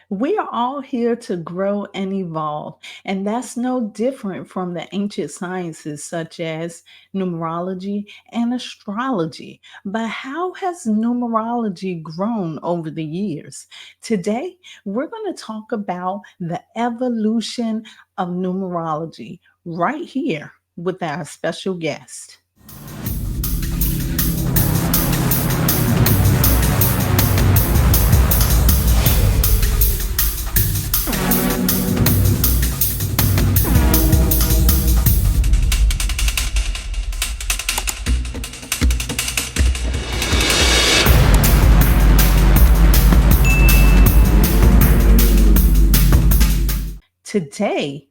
We are all here to grow and evolve, and that's no different from the ancient sciences such as numerology and astrology. But how has numerology grown over the years? Today, we're going to talk about the evolution of numerology right here with our special guest. Today,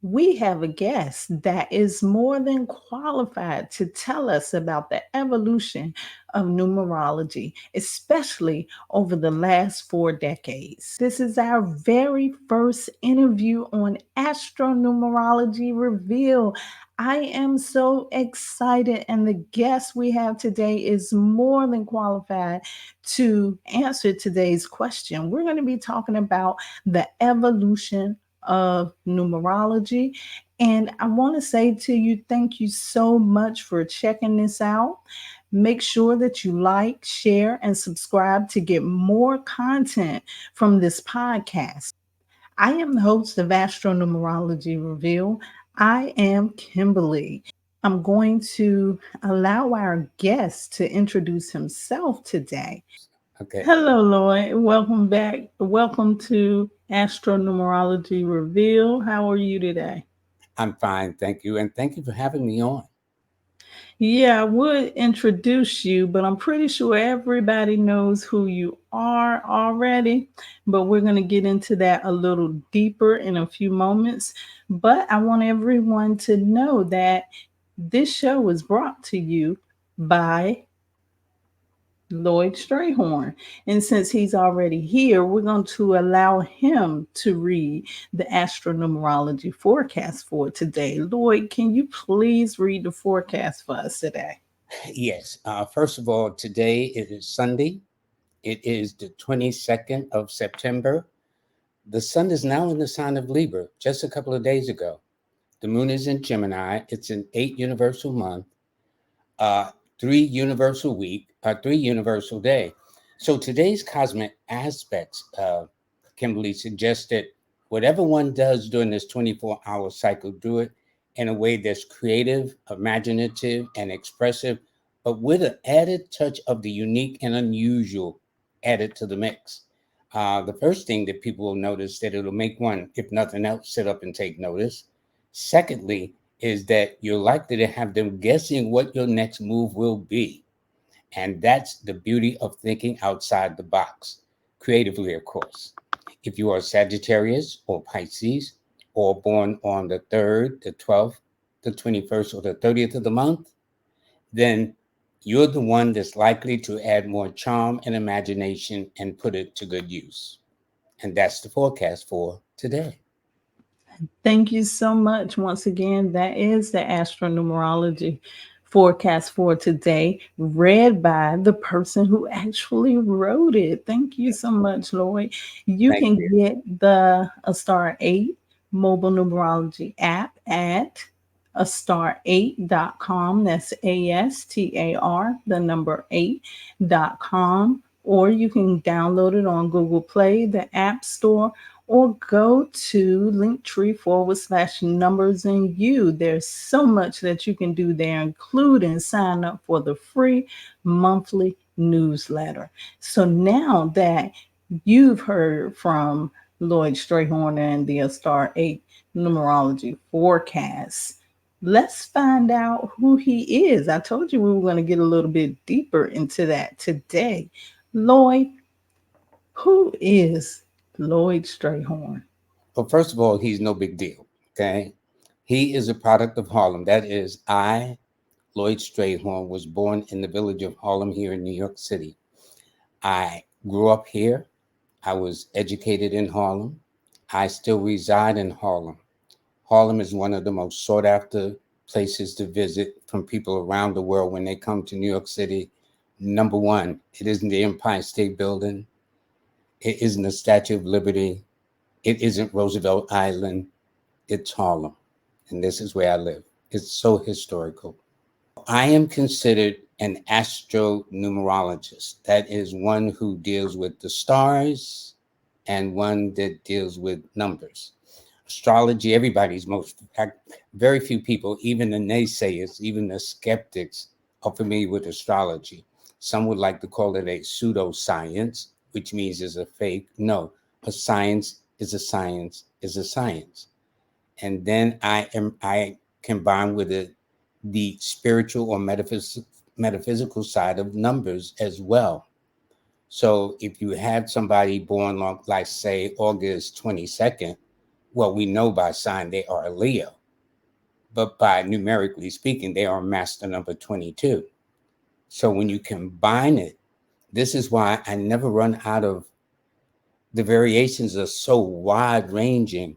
we have a guest that is more than qualified to tell us about the evolution of numerology, especially over the last 4 decades. This is our very first interview on Astro Numerology Revealed. I am so excited, and the guest we have today is more than qualified to answer today's question. We're going to be talking about the evolution of numerology. And I want to say to you, thank you so much for checking this out. Make sure that you like, share, and subscribe to get more content from this podcast. I am the host of Astro Numerology Revealed. I am Kimberly. I'm going to allow our guest to introduce himself today. Okay, Hello, Lloyd. Welcome back. Welcome to Astro Numerology Reveal. How are you today? I'm fine, thank you, and thank you for having me on. Yeah, I would introduce you, but I'm pretty sure everybody knows who you are already. But we're going to get into that a little deeper in a few moments. But I want everyone to know that this show was brought to you by Lloyd Strayhorn. And since he's already here, we're going to allow him to read the astronumerology forecast for today. Lloyd, can you please read the forecast for us today? Yes, first of all, today it is Sunday. It is the 22nd of September. The sun is now in the sign of Libra just a couple of days ago. The moon is in Gemini. It's an 8 universal month, uh, 3 universal week, 3 universal day. So today's cosmic aspects, Kimberly suggested whatever one does during this 24-hour cycle, do it in a way that's creative, imaginative, and expressive, but with an added touch of the unique and unusual added to the mix. The first thing that people will notice that it'll make one, if nothing else, sit up and take notice. Secondly, is that you're likely to have them guessing what your next move will be. And that's the beauty of thinking outside the box, creatively, of course. If you are Sagittarius or Pisces, or born on the 3rd, the 12th, the 21st, or the 30th of the month, then you're the one that's likely to add more charm and imagination and put it to good use. And that's the forecast for today. Thank you so much. Once again, that is the astronumerology forecast for today, read by the person who actually wrote it. Thank you so much, Lloyd. You Thank can you. get the A Star 8 mobile numerology app at astar8.com. That's ASTAR, the number 8.com. Or you can download it on Google Play, the App Store, or go to linktree/numbers and you. There's so much that you can do there, including sign up for the free monthly newsletter. So now that you've heard from Lloyd Strayhorn and the Star 8 numerology forecast, let's find out who he is. I told you we were going to get a little bit deeper into that today. Lloyd, who is Lloyd Strayhorn? Well, first of all, he's no big deal. Okay. He is a product of Harlem. That is, Lloyd Strayhorn, was born in the village of Harlem here in New York City. I grew up here. I was educated in Harlem. I still reside in Harlem. Harlem is one of the most sought after places to visit from people around the world when they come to New York City. Number one, it isn't the Empire State Building. It isn't the Statue of Liberty. It isn't Roosevelt Island. It's Harlem. And this is where I live. It's so historical. I am considered an astro-numerologist. That is one who deals with the stars and one that deals with numbers. Astrology, very few people, even the naysayers, even the skeptics, are familiar with astrology. Some would like to call it a pseudoscience, which means it's a fake. No, a science is a science is a science. And then I combine with it the spiritual or metaphysical side of numbers as well. So if you had somebody born like say August 22nd, well, we know by sign they are a Leo, but by numerically speaking, they are master number 22. So when you combine it, this is why I never run out of, the variations are so wide ranging,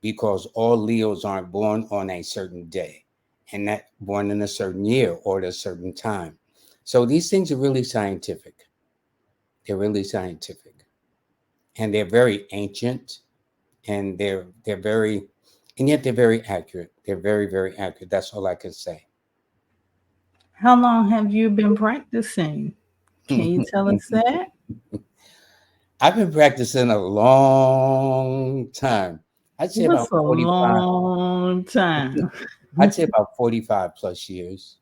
because all Leos aren't born on a certain day and not born in a certain year or at a certain time. So these things are really scientific. They're really scientific, and they're very ancient, and they're very, and yet they're very accurate. They're very, very accurate. That's all I can say. How long have you been practicing? Can you tell us that? I've been practicing a long time. I'd say about What's a 45. long time? I'd say about 45 plus years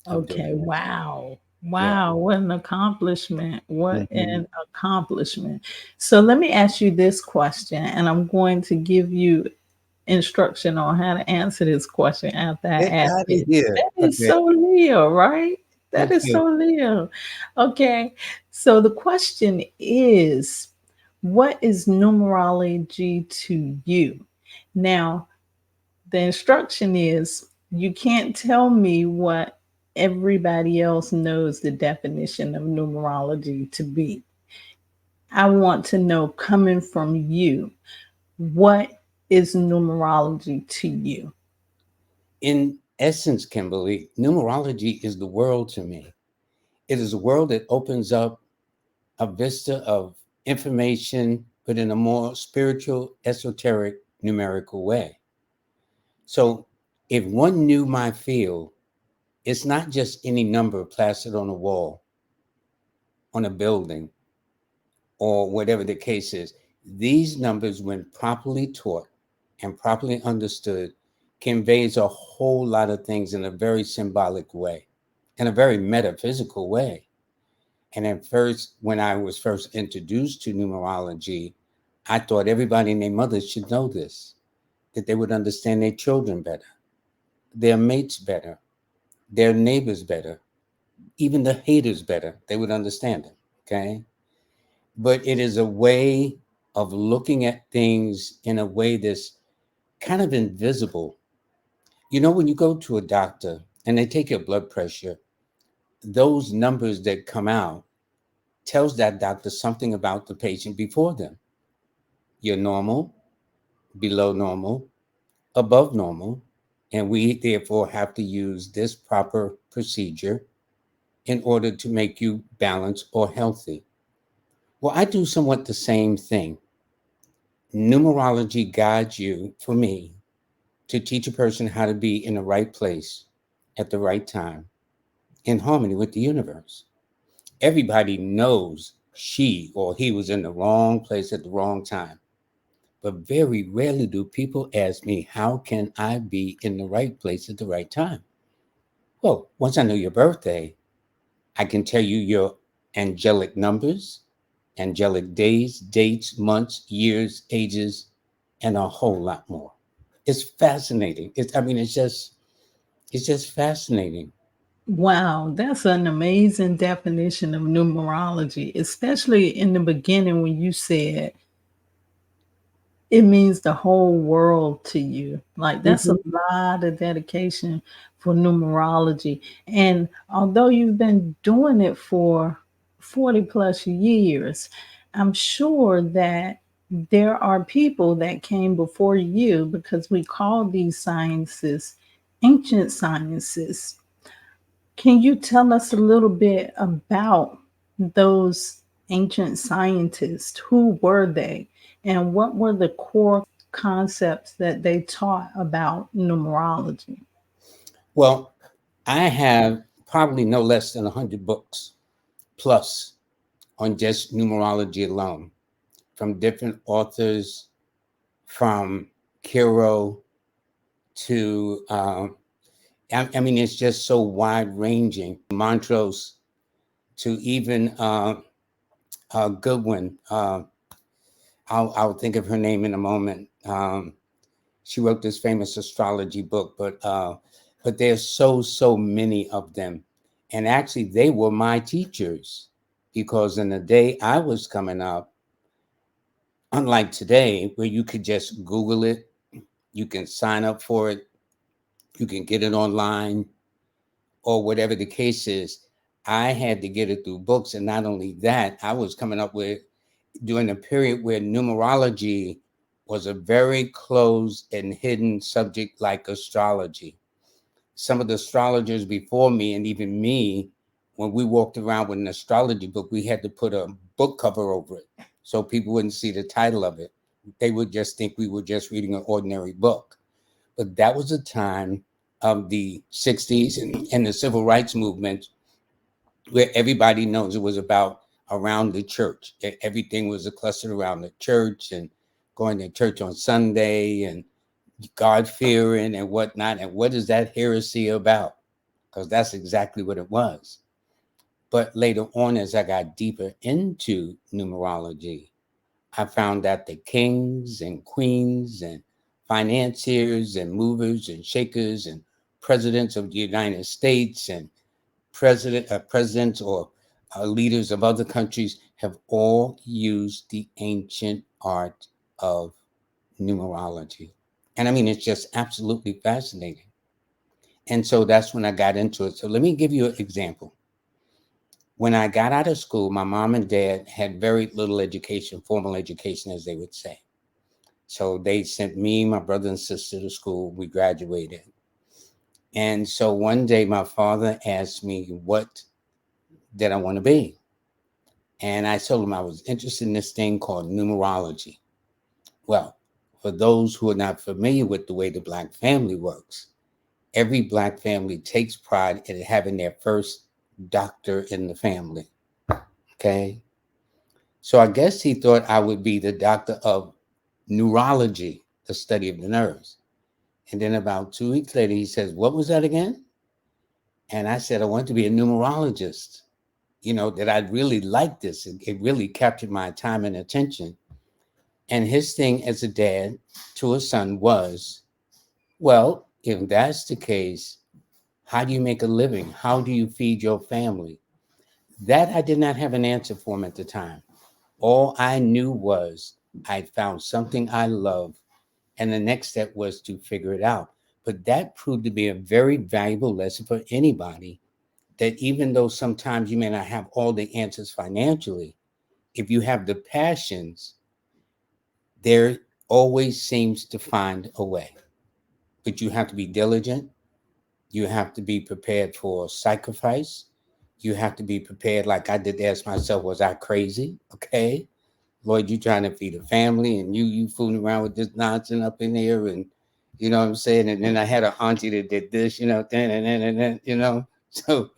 of doing Okay, this. wow. Yeah. Wow, what an accomplishment. What Hmm. an accomplishment. So let me ask you this question, and I'm going to give you instruction on how to answer this question after I Get ask out of it. here. That is Okay. so Leo, right? That is Okay. so Leo. Okay, so the question is, what is numerology to you? Now, the instruction is you can't tell me what everybody else knows the definition of numerology to be. I want to know, coming from you, what is numerology to you? In essence, Kimberly, numerology is the world to me. It is a world that opens up a vista of information, but in a more spiritual, esoteric, numerical way. So if one knew my field, it's not just any number plastered on a wall, on a building, or whatever the case is. These numbers, when properly taught and properly understood, conveys a whole lot of things in a very symbolic way, in a very metaphysical way. And at first, when I was first introduced to numerology, I thought everybody and their mother should know this, that they would understand their children better, their mates better, their neighbors better, even the haters better. They would understand them. Okay. But it is a way of looking at things in a way that's kind of invisible. You know, when you go to a doctor and they take your blood pressure, those numbers that come out tells that doctor something about the patient before them. You're normal, below normal, above normal, and we therefore have to use this proper procedure in order to make you balanced or healthy. Well, I do somewhat the same thing. Numerology guides you, for me, to teach a person how to be in the right place at the right time, in harmony with the universe. Everybody knows she or he was in the wrong place at the wrong time. But very rarely do people ask me, how can I be in the right place at the right time? Well, once I know your birthday, I can tell you your angelic numbers, angelic days, dates, months, years, ages, and a whole lot more. It's fascinating. It's just fascinating. Wow, that's an amazing definition of numerology, especially in the beginning when you said it means the whole world to you. Like, that's a Mhm. lot of dedication for numerology. And although you've been doing it for 40 plus years, I'm sure that there are people that came before you, because we call these sciences ancient sciences. Can you tell us a little bit about those ancient scientists? Who were they? And what were the core concepts that they taught about numerology? Well, I have probably no less than 100 books plus on just numerology alone, from different authors, from Kiro to, I mean, it's just so wide ranging. Montrose to even Goodwin. I'll think of her name in a moment. She wrote this famous astrology book, but there's so many of them, and actually they were my teachers, because in the day I was coming up, unlike today where you could just Google it, you can sign up for it, you can get it online, or whatever the case is. I had to get it through books, and not only that, I was coming up with during a period where numerology was a very closed and hidden subject like astrology. Some of the astrologers before me, and even me, when we walked around with an astrology book, we had to put a book cover over it so people wouldn't see the title of it. They would just think we were just reading an ordinary book. But that was a time of the 60s and the civil rights movement, where everybody knows it was about around the church. Everything was clustered around the church, and going to church on Sunday, and God fearing and whatnot. And what is that heresy about? Because that's exactly what it was. But later on, as I got deeper into numerology, I found that the kings and queens and financiers and movers and shakers and presidents of the United States and presidents or leaders of other countries have all used the ancient art of numerology. And I mean, it's just absolutely fascinating. And so that's when I got into it. So let me give you an example. When I got out of school, my mom and dad had very little education, formal education, as they would say. So they sent me, my brother and sister to school. We graduated. And so one day my father asked me, what did I want to be? And I told him I was interested in this thing called numerology. Well, for those who are not familiar with the way the Black family works, every Black family takes pride in having their first doctor in the family. Okay. So I guess he thought I would be the doctor of neurology, the study of the nerves. And then about 2 weeks later, he says, what was that again? And I said, I want to be a numerologist. That I really liked this. It really captured my time and attention. And his thing as a dad to a son was, well, if that's the case, how do you make a living? How do you feed your family? That I did not have an answer for him at the time. All I knew was I found something I love, and the next step was to figure it out. But that proved to be a very valuable lesson for anybody, that even though sometimes you may not have all the answers financially, if you have the passions, there always seems to find a way. But you have to be diligent. You have to be prepared for sacrifice. You have to be prepared, like I did to ask myself, was I crazy? Okay. Lloyd, you trying to feed a family, and you fooling around with this nonsense up in there, and you know what I'm saying? And then I had an auntie that did this, then. So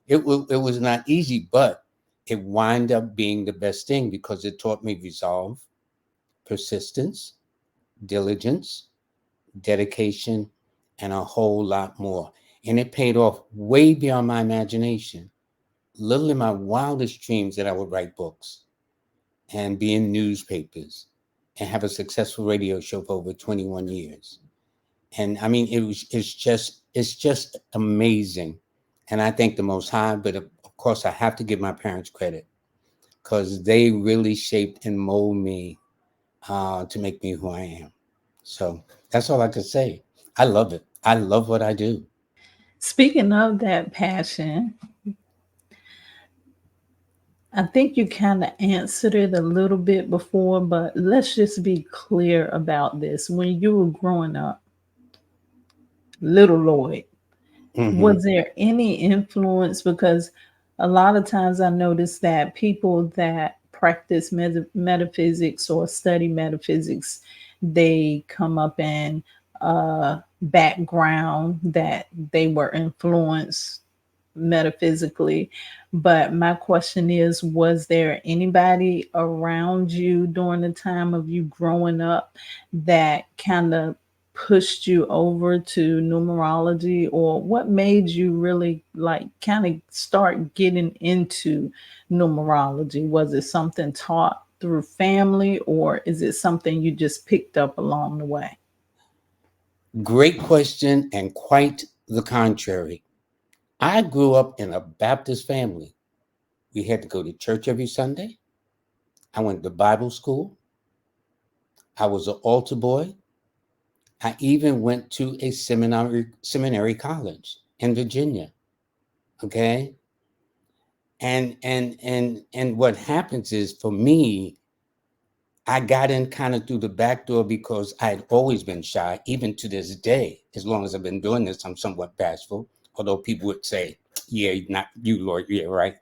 it was not easy, but it wind up being the best thing because it taught me resolve, persistence, diligence, dedication, and a whole lot more. And it paid off way beyond my imagination. Little in my wildest dreams that I would write books and be in newspapers and have a successful radio show for over 21 years. And I mean, it's just amazing. And I thank the Most High, but of course I have to give my parents credit because they really shaped and molded me to make me who I am. So that's all I could say. I love it. I love what I do. Speaking of that passion, I think you kind of answered it a little bit before, but let's just be clear about this. When you were growing up, little Lloyd, Hmm. was there any influence? Because A lot of times I notice that people that practice metaphysics or study metaphysics, they come up in a background that they were influenced metaphysically. But my question is, was there anybody around you during the time of you growing up that kind of pushed you over to numerology, or what made you really like kind of start getting into numerology? Was it something taught through family, or is it something you just picked up along the way? Great question, and quite the contrary. I grew up in a Baptist family. We had to go to church every Sunday. I went to Bible school. I was an altar boy. I even went to a seminary college in Virginia. Okay. And what happens is, for me, I got in kind of through the back door because I had always been shy, even to this day. As long as I've been doing this, I'm somewhat bashful. Although people would say, "Yeah, not you, Lord, yeah, right."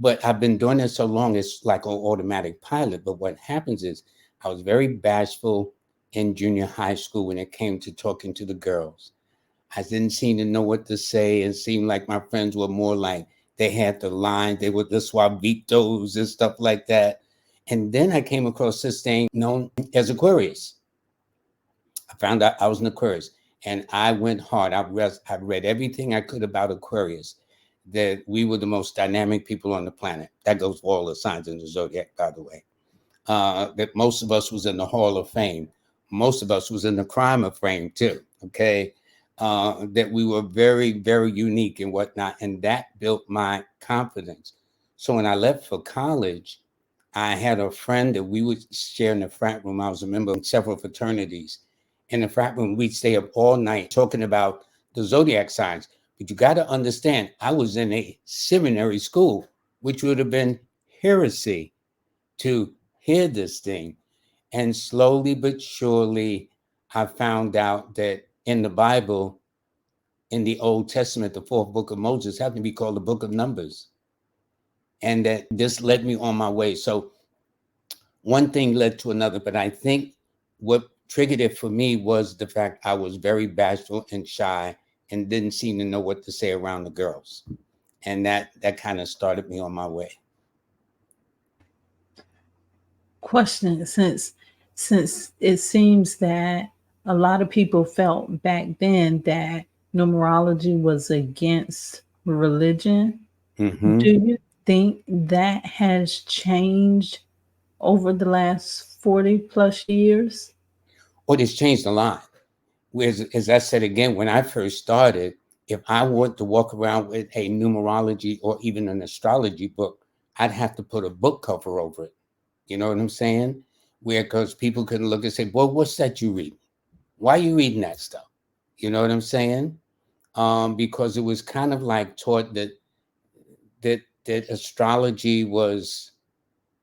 But I've been doing it so long, it's like an automatic pilot. But what happens is, I was very bashful in junior high school when it came to talking to the girls. I didn't seem to know what to say. It seemed like my friends were more like, they had the line, they were the suavitos and stuff like that. And then I came across this thing known as Aquarius. I found out I was an Aquarius, and I went hard. I read everything I could about Aquarius, that we were the most dynamic people on the planet. That goes for all the signs in the zodiac, by the way. That most of us was in the Hall of Fame. Most of us was in the crime of fame too. Okay. That we were very, very unique and whatnot. And that built my confidence. So when I left for college, I had a friend that we would share in the frat room. I was a member of several fraternities. In the frat room, we'd stay up all night talking about the zodiac signs. But you got to understand, I was in a seminary school, which would have been heresy to hear this thing. And slowly but surely, I found out that in the Bible, in the Old Testament, the fourth book of Moses happened to be called the book of Numbers. And that this led me on my way. So one thing led to another. But I think what triggered it for me was the fact I was very bashful and shy and didn't seem to know what to say around the girls. And that kind of started me on my way. Question, since it seems that a lot of people felt back then that numerology was against religion, do Mm-hmm. you think that has changed over the last 40 plus years? Well, it's changed a lot. Whereas, as I said again, when I first started, if I were to walk around with a numerology or even an astrology book, I'd have to put a book cover over it. You know what I'm saying? Where, because people couldn't look and say, "Well, what's that you read? Why are you reading that stuff?" You know what I'm saying? Because it was kind of like taught that astrology was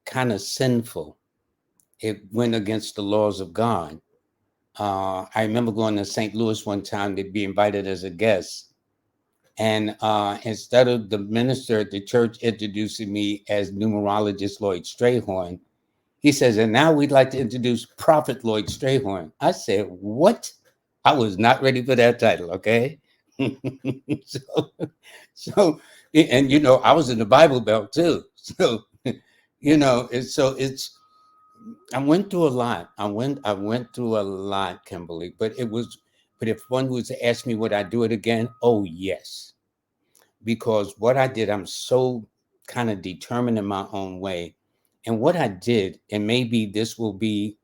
kind of sinful. It went against the laws of God. I remember going to St. Louis one time to be invited as a guest. And instead of the minister at the church introducing me as numerologist Lloyd Strayhorn, he says, "And now we'd like to introduce Prophet Lloyd Strayhorn." I said, "What?" I was not ready for that title, okay? so, so, and I was in the Bible Belt too. So, it's I went through a lot. I went through a lot, Kimberly. But if one was to ask me would I do it again? Oh yes, because what I did, I'm so kind of determined in my own way, and what I did, and maybe this will be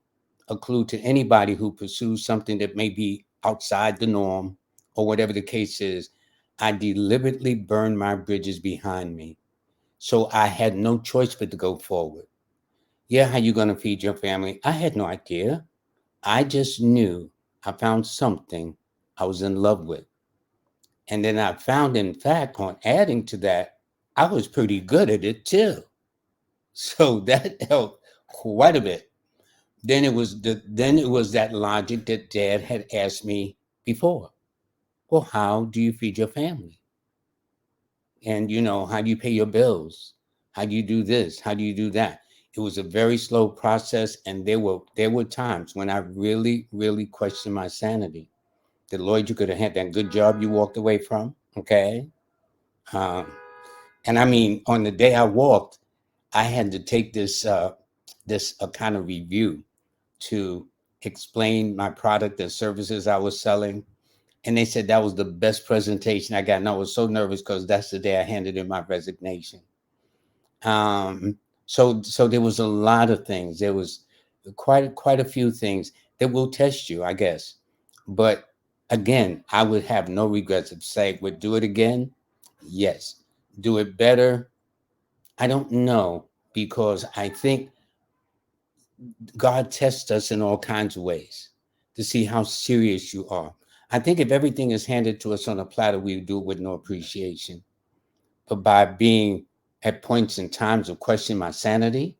a clue to anybody who pursues something that may be outside the norm or whatever the case is. I deliberately burned my bridges behind me, so I had no choice but to go forward. Yeah, how you going to feed your family? I had no idea. I just knew I found something I was in love with. And then I found, in fact, on adding to that, I was pretty good at it too. So that helped quite a bit. Then it was that logic that Dad had asked me before. Well, how do you feed your family? And how do you pay your bills? How do you do this? How do you do that? It was a very slow process, and there were times when I really, really questioned my sanity. That, Lloyd, you could have had that good job you walked away from, okay? Um, and I mean, on the day I walked, I had to take this kind of review to explain my product and services I was selling. And they said that was the best presentation I got. And I was so nervous because that's the day I handed in my resignation. Um, so there was a lot of things. There was quite a few things that will test you, I guess. But again, I would have no regrets if say would do it again. Yes. Do it better. I don't know, because I think God tests us in all kinds of ways to see how serious you are. I think if everything is handed to us on a platter, we would do it with no appreciation. But by being at points in times of questioning my sanity,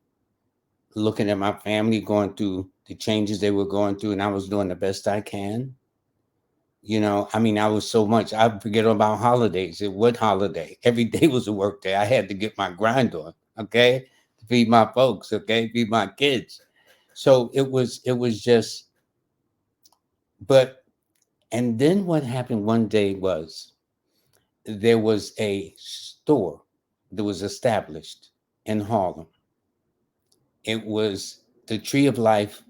looking at my family going through the changes they were going through, and I was doing the best I can. I mean, I was so much, I forget about holidays. What holiday? Every day was a work day. I had to get my grind on, okay? To feed my folks, okay? Feed my kids. So it was just, but, and then what happened one day was there was a store that was established in Harlem. It was the Tree of Life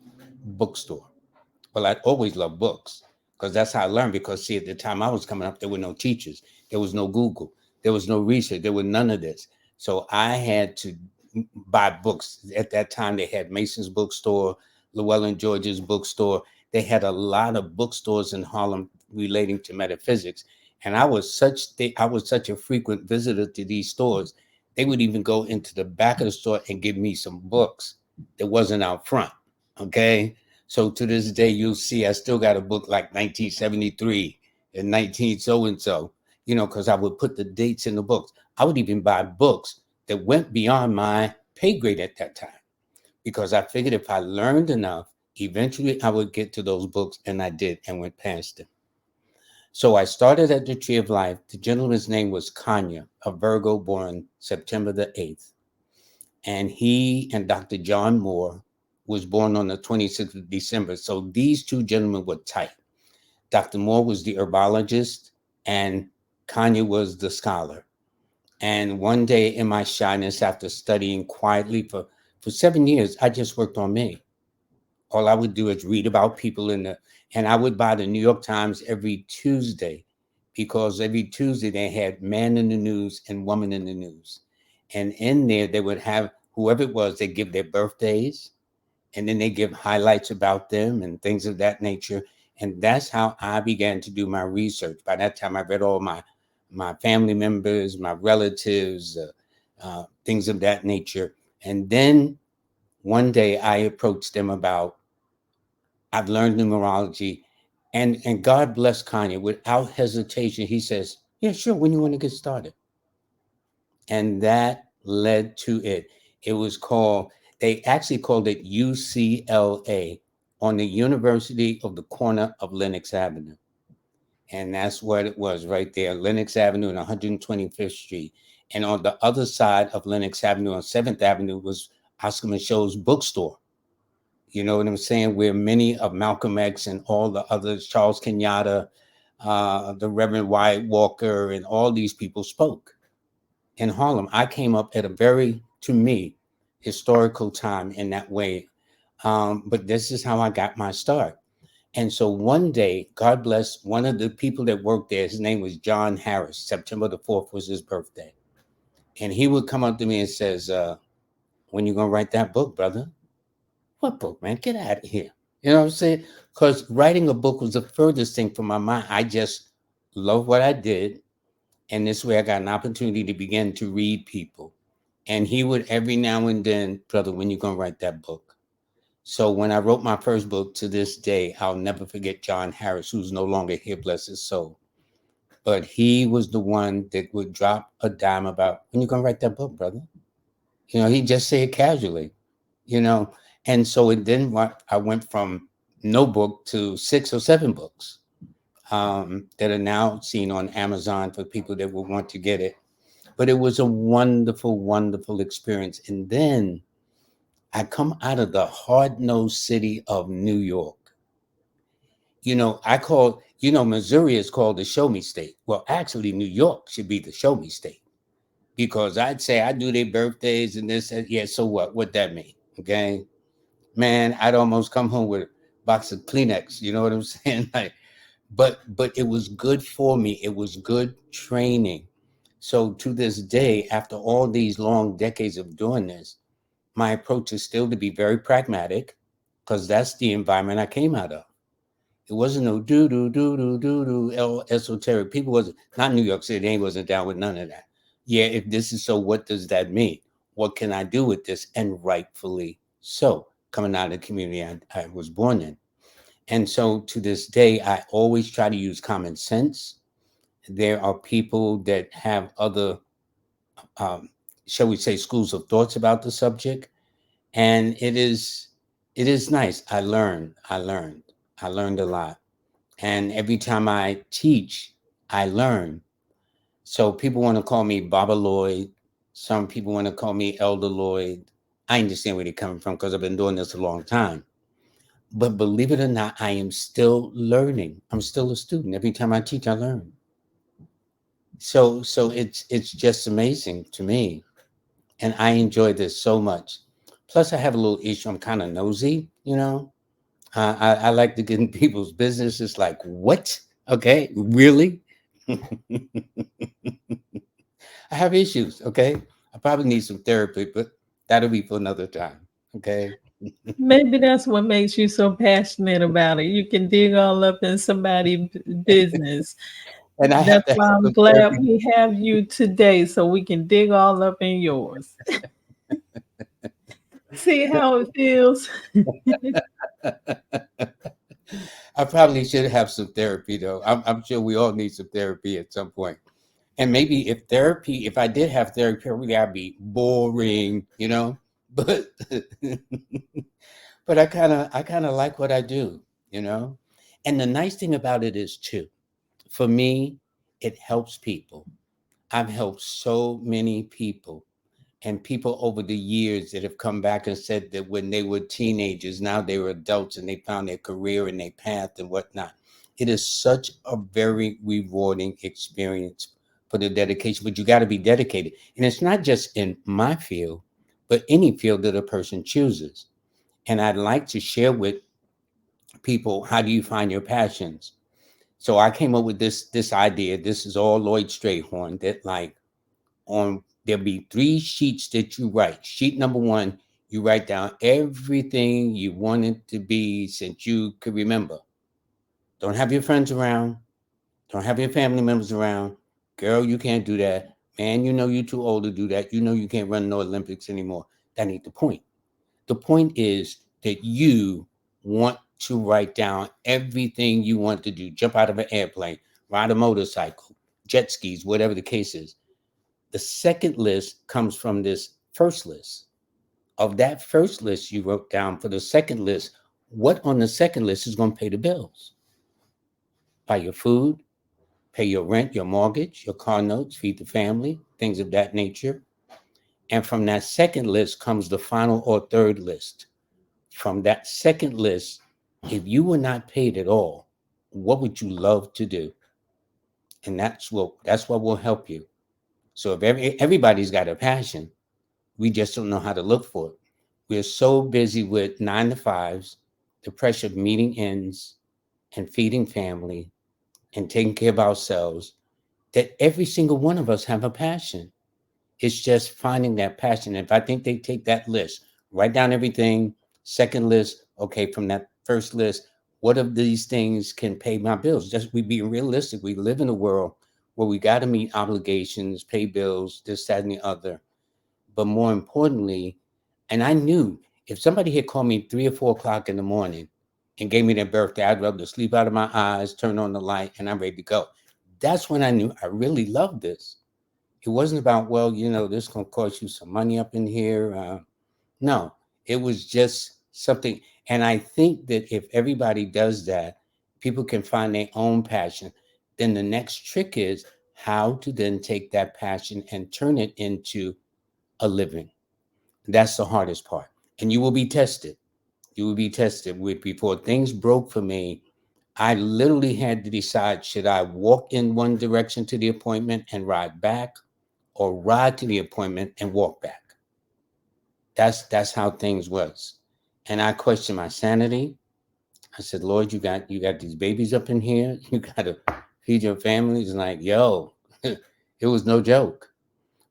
bookstore. Well, I always loved books because that's how I learned. Because see, at the time I was coming up, there were no teachers, there was no Google, there was no research, there was none of this. So I had to buy books. At that time, they had Mason's bookstore, Llewellyn George's bookstore. They had a lot of bookstores in Harlem relating to metaphysics, and I was such a frequent visitor to these stores. They would even go into the back of the store and give me some books that wasn't out front. Okay, so to this day, you'll see I still got a book like 1973 and 19 so and so, because I would put the dates in the books. I would even buy books that went beyond my pay grade at that time, because I figured if I learned enough, eventually I would get to those books, and I did and went past them. So I started at the Tree of Life. The gentleman's name was Kanya, a Virgo born September the 8th. And he and Dr. John Moore was born on the 26th of December. So these two gentlemen were tight. Dr. Moore was the herbologist, and Kanye was the scholar. And one day in my shyness, after studying quietly for 7 years, I just worked on me. All I would do is read about people and I would buy the New York Times every Tuesday, because every Tuesday they had man in the news and woman in the news. And in there, they would have whoever it was, they give their birthdays, and then they give highlights about them and things of that nature. And that's how I began to do my research. By that time, I read all my family members, my relatives, things of that nature. And then one day I approached them about, I've learned numerology, and God bless Kanye. Without hesitation, he says, "Yeah, sure. When you want to get started," and that led to it. It was called. They actually called it UCLA, on the University of the corner of Lenox Avenue, and that's what it was right there, Lenox Avenue and 125th Street. And on the other side of Lenox Avenue, on 7th Avenue, was Oscar Michel's bookstore. You know what I'm saying? Where many of Malcolm X and all the others, Charles Kenyatta, the Reverend Wyatt Walker, and all these people spoke in Harlem. I came up at a very, to me, historical time in that way. But this is how I got my start. And so one day, God bless one of the people that worked there. His name was John Harris. September the 4th was his birthday. And he would come up to me and says, when you going to write that book, brother? What book, man? Get out of here. You know what I'm saying? Because writing a book was the furthest thing from my mind. I just love what I did. And this way I got an opportunity to begin to read people. And he would every now and then, brother, when you going to write that book? So when I wrote my first book, to this day, I'll never forget John Harris, who's no longer here, bless his soul. But he was the one that would drop a dime about, when you going to write that book, brother? He'd just say it casually, you know. And so then I went from no book to 6 or 7 books that are now seen on Amazon for people that will want to get it. But it was a wonderful, wonderful experience. And then I come out of the hard-nosed city of New York. Missouri is called the show me state. Well, actually, New York should be the show me state, because I'd say I do their birthdays and this, and yeah, so what? What that mean? Okay. Man, I'd almost come home with a box of Kleenex. You know what I'm saying? Like, but it was good for me. It was good training. So to this day, after all these long decades of doing this, my approach is still to be very pragmatic, because that's the environment I came out of. It wasn't no do esoteric. People wasn't, not New York City. They wasn't down with none of that. Yeah, if this is so, what does that mean? What can I do with this? And rightfully so, coming out of the community I was born in. And so to this day, I always try to use common sense. There are people that have other, um, shall we say, schools of thoughts about the subject, and it is nice. I learned a lot, and every time I teach, I learn. So people want to call me Baba Lloyd. Some people want to call me Elder Lloyd. I understand where they're coming from, because I've been doing this a long time. But believe it or not, I am still learning. I'm still a student. Every time I teach, I learn. So it's just amazing to me, and I enjoy this so much. Plus, I have a little issue. I'm kind of nosy, you know. I like to get in people's business. It's like, what? Okay, really? I have issues. Okay, I probably need some therapy, but that'll be for another time. Okay, Maybe that's what makes you so passionate about it. You can dig all up in somebody's business. and I have That's to why have I'm some glad therapy. we have you today so we can dig all up in yours. See how it feels? I probably should have some therapy, though. I'm sure we all need some therapy at some point. And maybe if I did have therapy, probably I'd be boring, you know. But but I kind of like what I do, you know. And the nice thing about it is too, for me, it helps people. I've helped so many people, and people over the years that have come back and said that when they were teenagers, now they were adults and they found their career and their path and whatnot. It is such a very rewarding experience for the dedication, but you got to be dedicated. And it's not just in my field, but any field that a person chooses. And I'd like to share with people, how do you find your passions? So I came up with this idea. This is all Lloyd Strayhorn, that like, on there'll be 3 sheets that you write. Sheet number 1, you write down everything you wanted to be since you could remember. Don't have your friends around. Don't have your family members around. Girl, you can't do that. Man, you know you're too old to do that. You know you can't run no Olympics anymore. That ain't the point. The point is that you want to write down everything you want to do. Jump out of an airplane, ride a motorcycle, jet skis, whatever the case is. The second list comes from this first list. Of that first list you wrote down for the second list, what on the second list is going to pay the bills? Buy your food, pay your rent, your mortgage, your car notes, feed the family, things of that nature. And from that second list comes the final or third list. From that second list, if you were not paid at all, what would you love to do? And that's what will help you. So if everybody's got a passion, we just don't know how to look for it. We're so busy with 9 to 5s, the pressure of meeting ends and feeding family and taking care of ourselves, that every single one of us have a passion. It's just finding that passion. If I think they take that list, write down everything, second list, okay, from that first list, what of these things can pay my bills? Just we be realistic. We live in a world where we got to meet obligations, pay bills, this, that, and the other. But more importantly, and I knew if somebody had called me 3 or 4 o'clock in the morning and gave me their birthday, I'd rub the sleep out of my eyes, turn on the light, and I'm ready to go. That's when I knew I really loved this. It wasn't about, well, this going to cost you some money up in here. No, it was just something. And I think that if everybody does that, people can find their own passion. Then the next trick is, how to then take that passion and turn it into a living. That's the hardest part. And you will be tested. You will be tested with before things broke for me. I literally had to decide, should I walk in one direction to the appointment and ride back, or ride to the appointment and walk back? That's how things was. And I questioned my sanity. I said, Lord, you got these babies up in here. You gotta feed your families. And like, yo, it was no joke.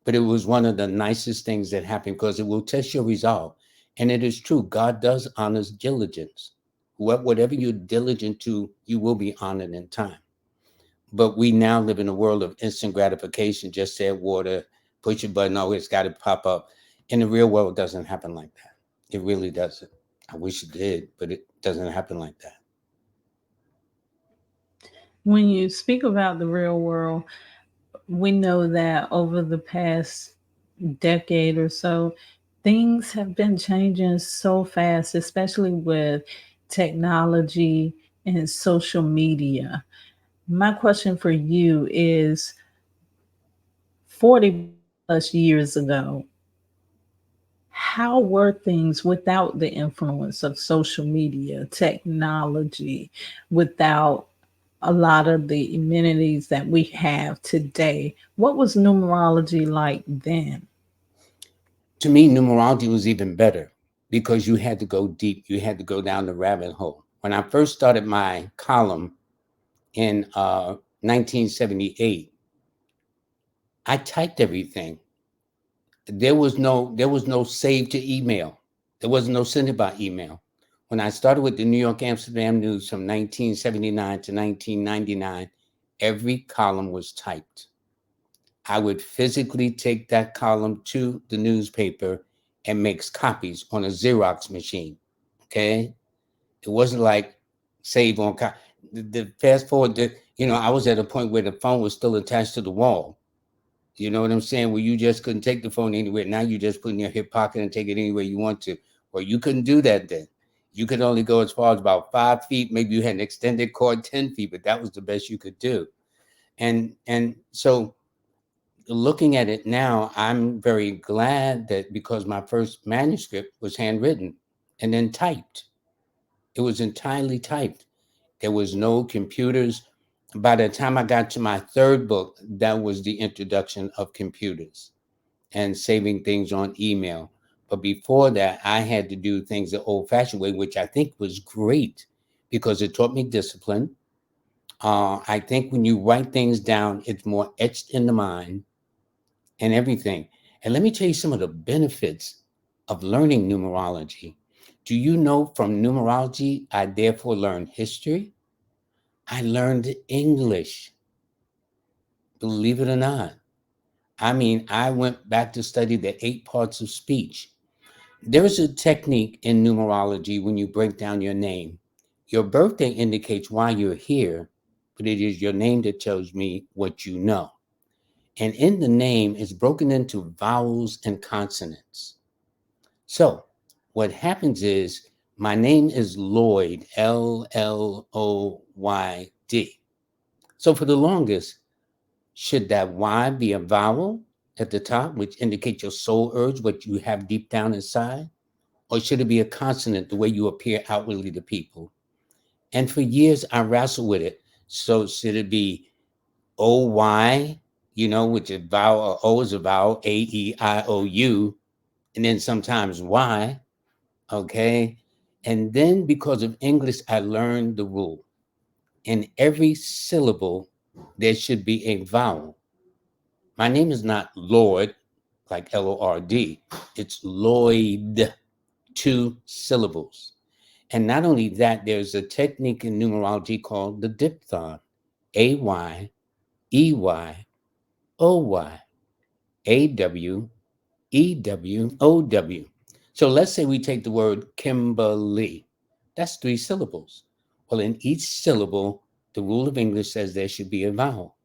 But it was one of the nicest things that happened because it will test your resolve. And it is true. God does honor diligence. Whatever you're diligent to, you will be honored in time. But we now live in a world of instant gratification. Just add water, push a button, oh, it's got to pop up. In the real world, it doesn't happen like that. It really doesn't. I wish it did, but it doesn't happen like that. When you speak about the real world, we know that over the past decade or so, things have been changing so fast, especially with technology and social media. My question for you is 40 plus years ago, how were things without the influence of social media, technology, without a lot of the amenities that we have today? What was numerology like then? To me, numerology was even better because you had to go deep. You had to go down the rabbit hole. When I first started my column in 1978, I typed everything. There was no save to email. There was no send it by email. When I started with the New York Amsterdam News from 1979 to 1999, every column was typed. I would physically take that column to the newspaper and make copies on a Xerox machine. Okay, it wasn't like save on. The fast forward, I was at a point where the phone was still attached to the wall. You know what I'm saying? Where you just couldn't take the phone anywhere. Now you just put it in your hip pocket and take it anywhere you want to. Or you couldn't do that then. You could only go as far as about 5 feet. Maybe you had an extended cord 10 feet, but that was the best you could do. And so looking at it now, I'm very glad that because my first manuscript was handwritten and then typed. It was entirely typed. There was no computers. By the time I got to my third book, that was the introduction of computers and saving things on email. But before that, I had to do things the old fashioned way, which I think was great because it taught me discipline. I think when you write things down, it's more etched in the mind and everything. And let me tell you some of the benefits of learning numerology. Do you know from numerology, I therefore learned history? I learned English, believe it or not. I mean, I went back to study the 8 parts of speech. There's a technique in numerology when you break down your name. Your birthday indicates why you're here, but it is your name that tells me what you know. And in the name is broken into vowels and consonants. So what happens is my name is Lloyd, Lloyd. So for the longest, should that Y be a vowel at the top, which indicates your soul urge, what you have deep down inside? Or should it be a consonant, the way you appear outwardly to people? And for years, I wrestled with it. So should it be OY, which is vowel, O is a vowel, AEIOU, and then sometimes Y, okay? And then because of English, I learned the rule. In every syllable, there should be a vowel. My name is not Lord, like Lord. It's Lloyd, 2 syllables. And not only that, there's a technique in numerology called the diphthong. AYEYOY, AWEWOW. So let's say we take the word Kimberly. That's 3 syllables. Well, in each syllable, the rule of English says there should be a vowel.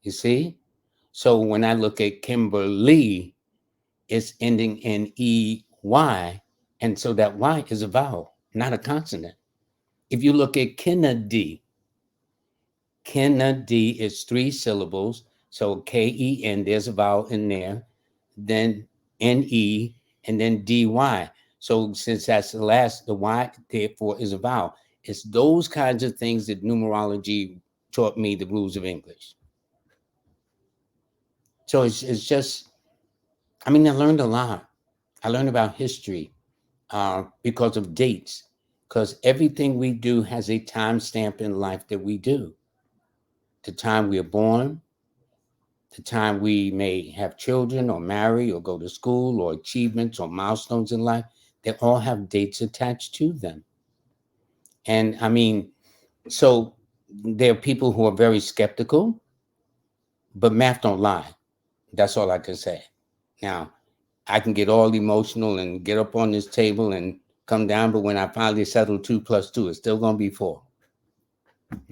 You see? So when I look at Kimberly, it's ending in EY. And so that Y is a vowel, not a consonant. If you look at Kennedy, Kennedy is 3 syllables. So Ken, there's a vowel in there. Then NE, and then DY. So since that's the last, the Y therefore is a vowel. It's those kinds of things that numerology taught me the rules of English. So it's just, I mean, I learned a lot. I learned about history because of dates, because everything we do has a time stamp in life that we do. The time we are born, the time we may have children or marry or go to school or achievements or milestones in life, they all have dates attached to them. And I mean, so there are people who are very skeptical, but math don't lie. That's all I can say. Now, I can get all emotional and get up on this table and come down, but when I finally settle 2 plus 2, it's still going to be 4.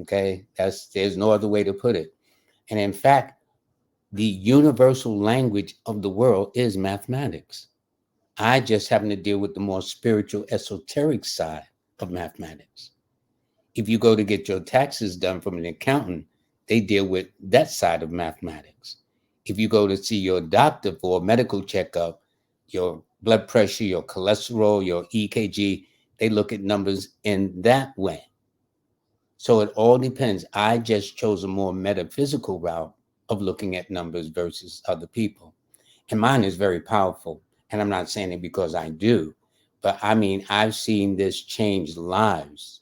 Okay, there's no other way to put it. And in fact, the universal language of the world is mathematics. I just happen to deal with the more spiritual, esoteric side of mathematics. If you go to get your taxes done from an accountant, they deal with that side of mathematics. If you go to see your doctor for a medical checkup, your blood pressure, your cholesterol, your EKG, they look at numbers in that way. So it all depends. I just chose a more metaphysical route of looking at numbers versus other people. And mine is very powerful. And I'm not saying it because I do, but I mean, I've seen this change lives,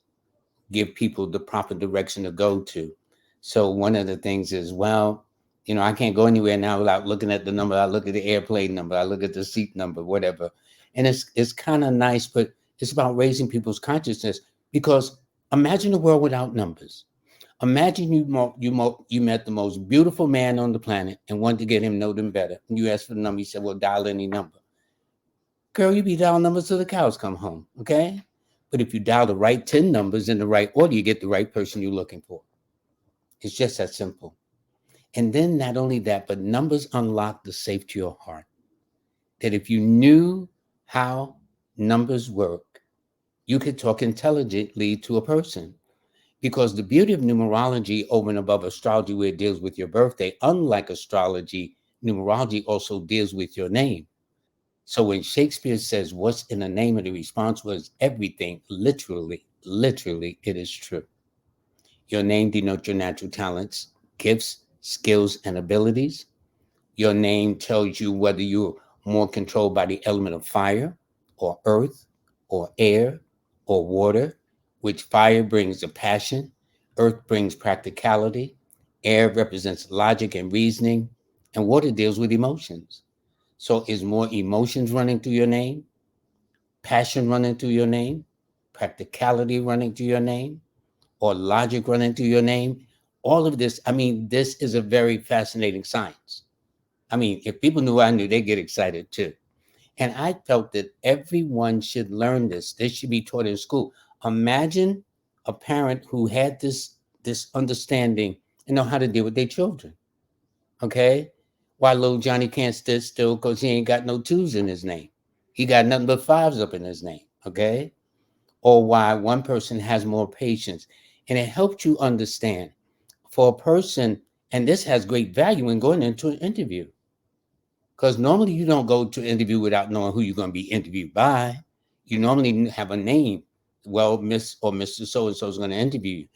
give people the proper direction to go to. So one of the things is, well, I can't go anywhere now without looking at the number. I look at the airplane number, I look at the seat number, whatever. And it's kind of nice, but it's about raising people's consciousness, because imagine a world without numbers. Imagine you met the most beautiful man on the planet and wanted to get him to know them better. And you asked for the number. He said, well, dial any number. Girl, you be dialing numbers till the cows come home, okay? But if you dial the right 10 numbers in the right order, you get the right person you're looking for. It's just that simple. And then not only that, but numbers unlock the safe to your heart. That if you knew how numbers work, you could talk intelligently to a person. Because the beauty of numerology, over and above astrology, where it deals with your birthday, unlike astrology, numerology also deals with your name. So when Shakespeare says, what's in the name, of the response was everything, literally, it is true. Your name denotes your natural talents, gifts, skills, and abilities. Your name tells you whether you're more controlled by the element of fire or earth or air or water, which fire brings the passion, earth brings practicality, air represents logic and reasoning, and water deals with emotions. So is more emotions running through your name, passion running through your name, practicality running through your name, or logic running through your name? All of this, I mean, this is a very fascinating science. I mean, if people knew I knew, they'd get excited too. And I felt that everyone should learn this. This should be taught in school. Imagine a parent who had this understanding and know how to deal with their children. Okay? Why little Johnny can't sit still because he ain't got no twos in his name. He got nothing but fives up in his name. Okay? Or why one person has more patience. And it helps you understand for a person, and this has great value in going into an interview. Because normally you don't go to an interview without knowing who you're going to be interviewed by. You normally have a name. Well, Miss or Mr. So-and-so is going to interview you.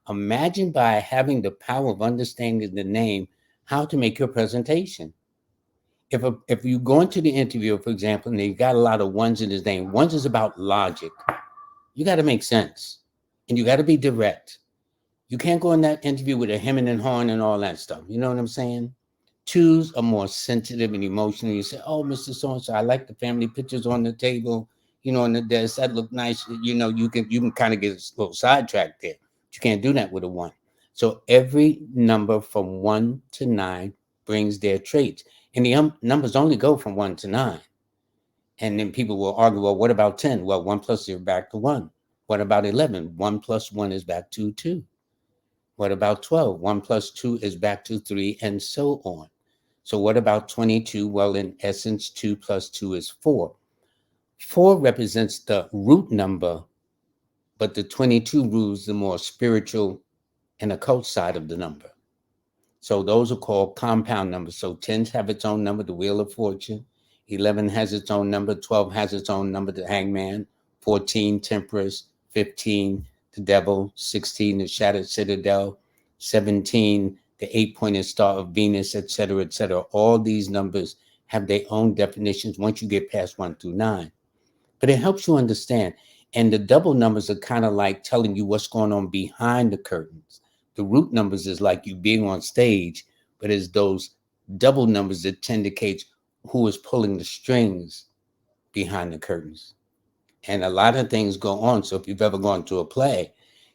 Imagine by having the power of understanding the name, how to make your presentation. If you go into the interview, for example, and they got a lot of ones in his name, ones is about logic. You got to make sense. And you got to be direct. You can't go in that interview with a hemming and hawing and all that stuff. You know what I'm saying? Twos are more sensitive and emotional. You say, oh, Mr. So-and-so, I like the family pictures on the table, on the desk. That look nice. You can kind of get a little sidetracked there. But you can't do that with a 1. So every number from 1 to 9 brings their traits. And the numbers only go from 1 to 9. And then people will argue, well, what about 10? Well, 1 plus 0 back to 1. What about 11? 1 plus 1 is back to 2. What about 12? 1 plus 2 is back to 3, and so on. So what about 22? Well, in essence, 2 plus 2 is 4. 4 represents the root number, but the 22 rules the more spiritual and occult side of the number. So those are called compound numbers. So 10 have its own number, the Wheel of Fortune. 11 has its own number. 12 has its own number, the Hangman. 14, Temperance. 15, the Devil. 16, the Shattered Citadel. 17, the eight-pointed star of Venus, etc., etc. All these numbers have their own definitions once you get past 1 through 9. But it helps you understand. And the double numbers are kind of like telling you what's going on behind the curtains. The root numbers is like you being on stage, but it's those double numbers that indicate who is pulling the strings behind the curtains. And a lot of things go on. So if you've ever gone to a play,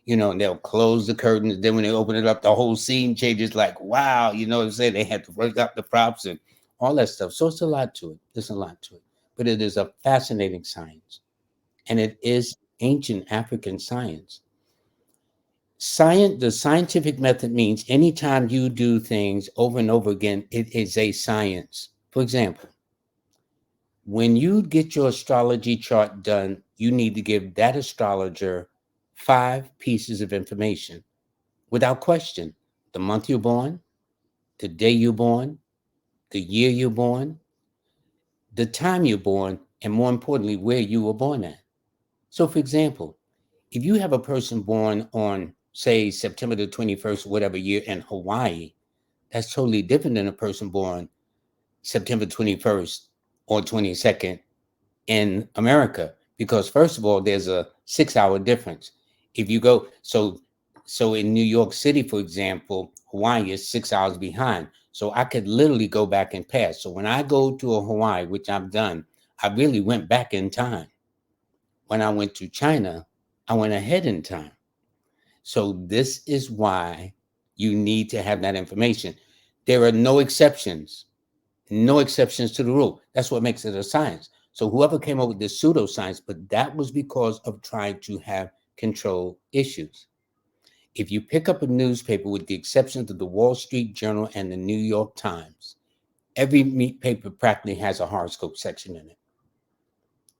and they'll close the curtains. Then when they open it up, the whole scene changes. Like, wow, you know what I'm saying? They had to work out the props and all that stuff. So it's a lot to it. There's a lot to it. But it is a fascinating science. And it is ancient African science. The scientific method means anytime you do things over and over again, it is a science. For example, when you get your astrology chart done, you need to give that astrologer 5 pieces of information without question. The month you're born, the day you're born, the year you're born, the time you're born, and more importantly, where you were born at. So, for example, if you have a person born on, say, September the 21st, whatever year in Hawaii, that's totally different than a person born September 21st or 22nd in America. Because first of all, there's a 6-hour difference. If you go, so in New York City, for example, Hawaii is 6 hours behind. So I could literally go back and pass. So when I go to a Hawaii, which I've done, I really went back in time. When I went to China, I went ahead in time. So this is why you need to have that information. There are no exceptions to the rule. That's what makes it a science. So whoever came up with this pseudoscience, but that was because of trying to have control issues. If you pick up a newspaper, with the exception of the Wall Street Journal and the New York Times, every paper practically has a horoscope section in it.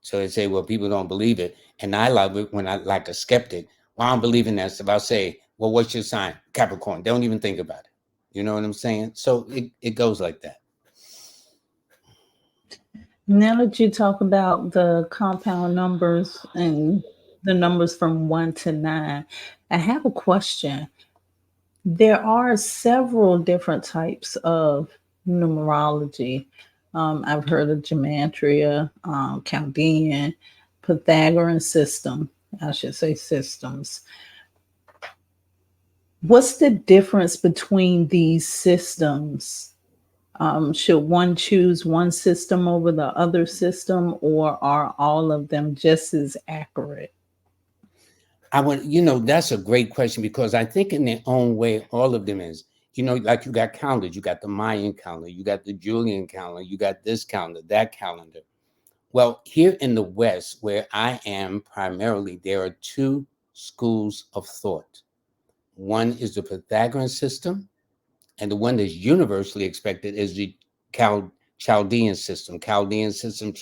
So they say, well, people don't believe it. And I love it when I like a skeptic. Well, I don't believe in that stuff. I'll say, well, what's your sign? Capricorn. They don't even think about it. You know what I'm saying? So it goes like that. Now that you talk about the compound numbers and the numbers from 1 to 9, I have a question. There are several different types of numerology. I've heard of gematria, Chaldean, Pythagorean system. I should say systems. What's the difference between these systems? Should one choose one system over the other system, or are all of them just as accurate? That's a great question, because I think in their own way, all of them is. Like you got calendars, you got the Mayan calendar, you got the Julian calendar, you got this calendar, that calendar. Well, here in the West, where I am primarily, there are 2 schools of thought. One is the Pythagorean system, and the one that's universally expected is the Chaldean system. Chaldean system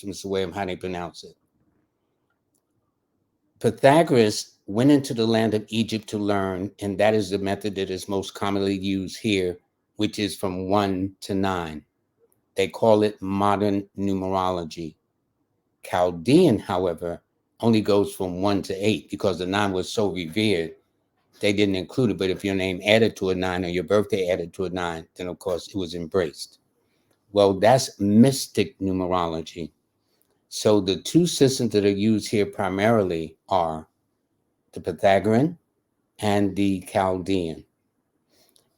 is the way of how they pronounce it. Pythagoras went into the land of Egypt to learn, and that is the method that is most commonly used here, which is from 1 to 9. They call it modern numerology. Chaldean, however, only goes from 1 to 8, because the 9 was so revered, they didn't include it. But if your name added to a 9 or your birthday added to a 9, then of course it was embraced. Well, that's mystic numerology. So the 2 systems that are used here primarily are the Pythagorean and the Chaldean.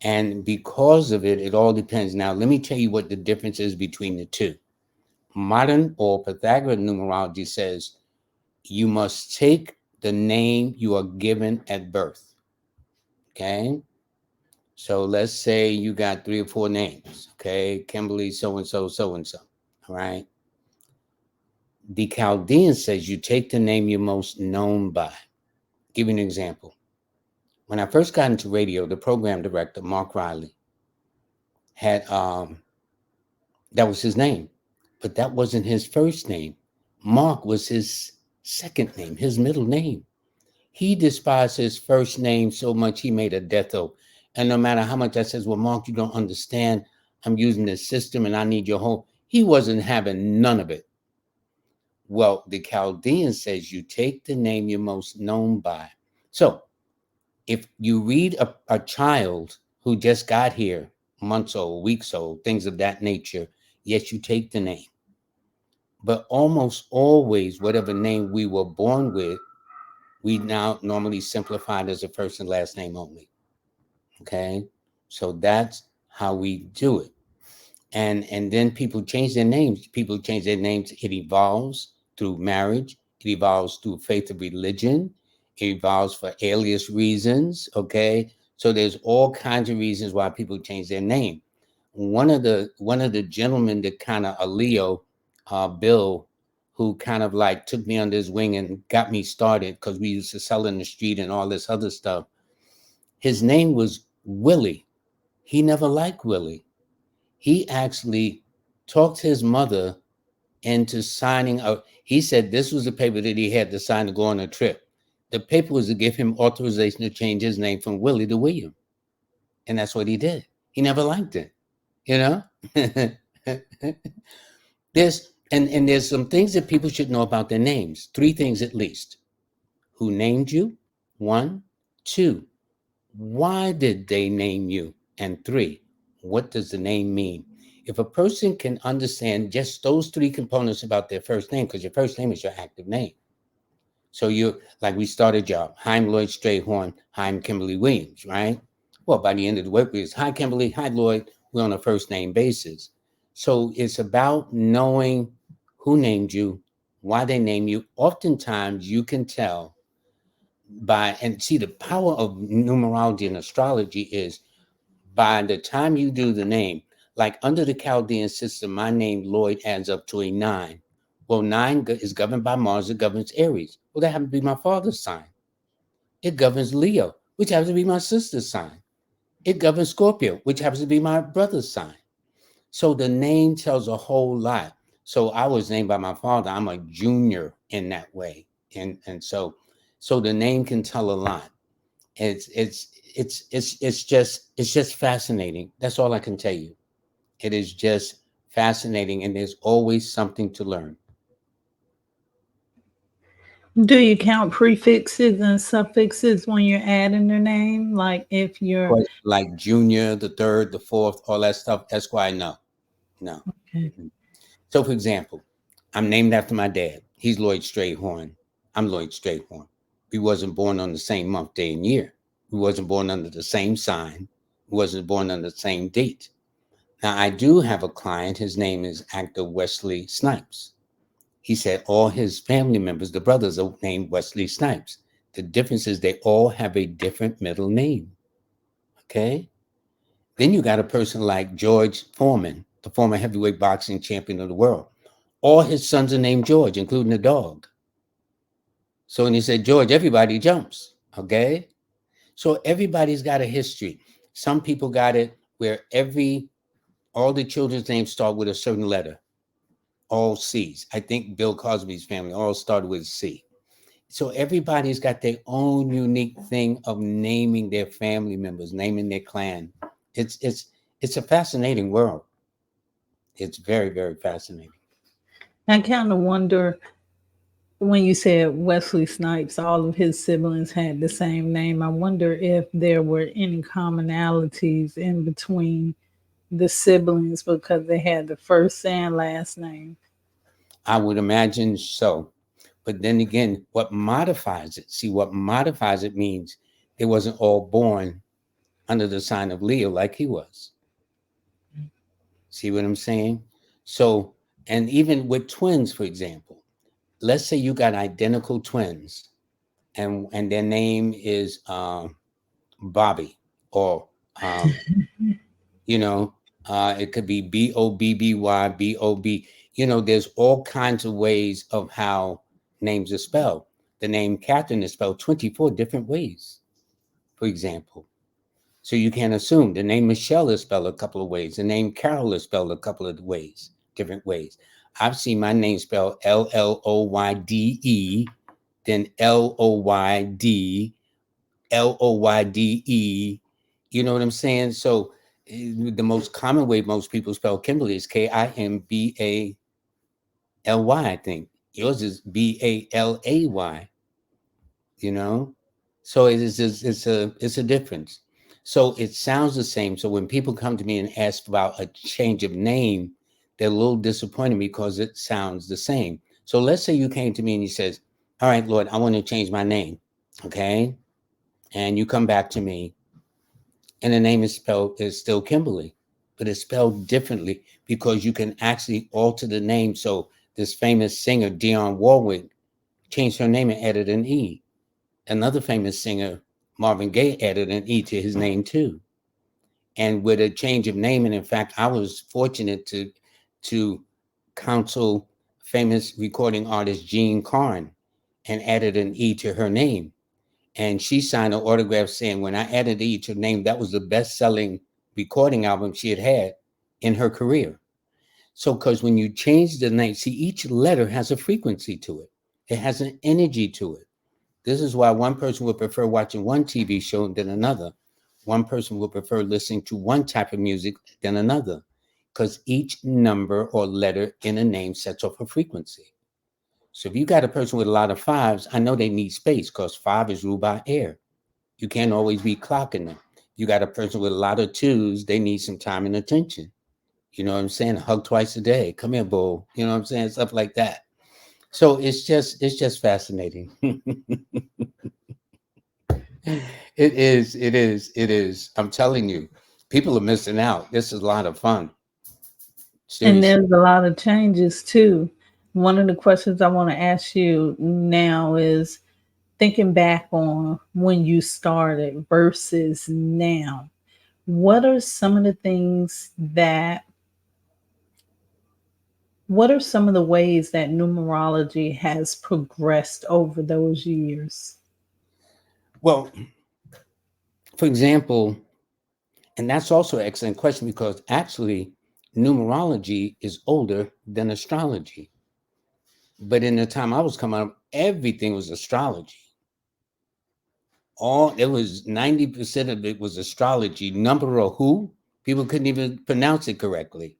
And because of it, it all depends. Now, let me tell you what the difference is between the 2. Modern or Pythagorean numerology says you must take the name you are given at birth. Okay? So let's say you got 3 or 4 names. Okay? Kimberly, so-and-so, so-and-so. All right? The Chaldean says you take the name you're most known by. Give you an example. When I first got into radio, the program director, Mark Riley, had that was his name, but that wasn't his first name. Mark was his second name, his middle name. He despised his first name so much he made a death oath. And no matter how much I says, well, Mark, you don't understand. I'm using this system and I need your home. He wasn't having none of it. Well, the Chaldean says you take the name you're most known by. So if you read a child who just got here, months old, weeks old, things of that nature, yes, you take the name. But almost always, whatever name we were born with, we now normally simplify it as a first and last name only. Okay. So that's how we do it. And then people change their names. People change their names. It evolves through marriage. It evolves through faith of religion. It evolves for alias reasons. Okay. So there's all kinds of reasons why people change their name. One of the gentlemen that kind of a Leo, Bill, who kind of like took me under his wing and got me started because we used to sell in the street and all this other stuff. His name was Willie. He never liked Willie. He actually talked his mother into signing a. He said this was the paper that he had to sign to go on a trip. The paper was to give him authorization to change his name from Willie to William, and that's what he did. He never liked it, you know. there's some things that people should know about their names. 3 things at least: who named you, 1, 2, why did they name you, and 3, what does the name mean? If a person can understand just those 3 components about their first name, because your first name is your active name. So you, like we started job, hi, I'm Lloyd Strayhorn, hi, I'm KimbaleyWilliams, right? Well, by the end of the work week, it's hi, Kimberly, hi, Lloyd. We're on a first name basis. So it's about knowing who named you, why they name you. Oftentimes you can tell by, and see, the power of numerology and astrology is by the time you do the name, like under the Chaldean system, my name Lloyd adds up to a 9. Well, 9 is governed by Mars, it governs Aries. Well, that happens to be my father's sign. It governs Leo, which happens to be my sister's sign. It governs Scorpio, which happens to be my brother's sign. So the name tells a whole lot. So I was named by my father. I'm a junior in that way. And so the name can tell a lot. It's just fascinating. That's all I can tell you. It is just fascinating, and there's always something to learn. Do you count prefixes and suffixes when you're adding the name? Like if you're Like junior, the third, the fourth, all that stuff. That's why I know. No. okay. Mm-mm. So, for example, I'm named after my dad. He's Lloyd Strayhorn. I'm Lloyd Strayhorn. We wasn't born on the same month, day, and year. We wasn't born under the same sign. We wasn't born on the same date. Now, I do have a client. His name is actor Wesley Snipes. He said all his family members, the brothers, are named Wesley Snipes. The difference is they all have a different middle name. Okay. Then you got a person like George Foreman, the former heavyweight boxing champion of the world. All his sons are named George, including the dog. So when you say George, everybody jumps. Okay. So everybody's got a history. Some people got it where all the children's names start with a certain letter, all C's. I think Bill Cosby's family all started with C. So everybody's got their own unique thing of naming their family members, naming their clan. It's a fascinating world. It's very, very fascinating. I kind of wonder when you said Wesley Snipes, all of his siblings had the same name. I wonder if there were any commonalities in between the siblings because they had the first and last name. I would imagine so. But then again, what modifies it? See, what modifies it means they wasn't all born under the sign of Leo like he was. See what I'm saying? So, and even with twins, for example, let's say you got identical twins, and their name is Bobby, or you know, it could be Bobby, there's all kinds of ways of how names are spelled. The name Catherine is spelled 24 different ways, for example. So you can assume the name Michelle is spelled a couple of ways. The name Carol is spelled a couple of different ways. I've seen my name spelled Lloyde, then LOYD, you know what I'm saying? So the most common way most people spell Kimberly is Kimbaley, I think. Yours is Balay, you know? So it's a difference. So it sounds the same. So when people come to me and ask about a change of name, they're a little disappointed because it sounds the same. So let's say you came to me and you says, all right, Lord, I want to change my name. Okay. And you come back to me and the name is still Kimberly, but it's spelled differently because you can actually alter the name. So this famous singer, Dionne Warwick, changed her name and added an E. Another famous singer, Marvin Gaye, added an E to his name too. And with a change of name, and in fact, I was fortunate to counsel famous recording artist Jean Carn and added an E to her name. And she signed an autograph saying, when I added E to her name, that was the best-selling recording album she had in her career. So, because when you change the name, see, each letter has a frequency to it. It has an energy to it. This is why one person would prefer watching one TV show than another. One person would prefer listening to one type of music than another, because each number or letter in a name sets off a frequency. So if you got a person with a lot of fives, I know they need space because five is ruled by air. You can't always be clocking them. You got a person with a lot of twos, they need some time and attention. You know what I'm saying? Hug twice a day. Come here, boo. You know what I'm saying? Stuff like that. So it's just fascinating. It is. I'm telling you, people are missing out. This is a lot of fun. And Seriously. there's a lot of changes too. One of the questions I want to ask you now is thinking back on when you started versus now. What are some of the things that, what are some of the ways that numerology has progressed over those years? Well, for example, and that's also an excellent question because actually numerology is older than astrology. But in the time I was coming up, everything was astrology. All it was 90% of it was astrology. Number or who? People couldn't even pronounce it correctly.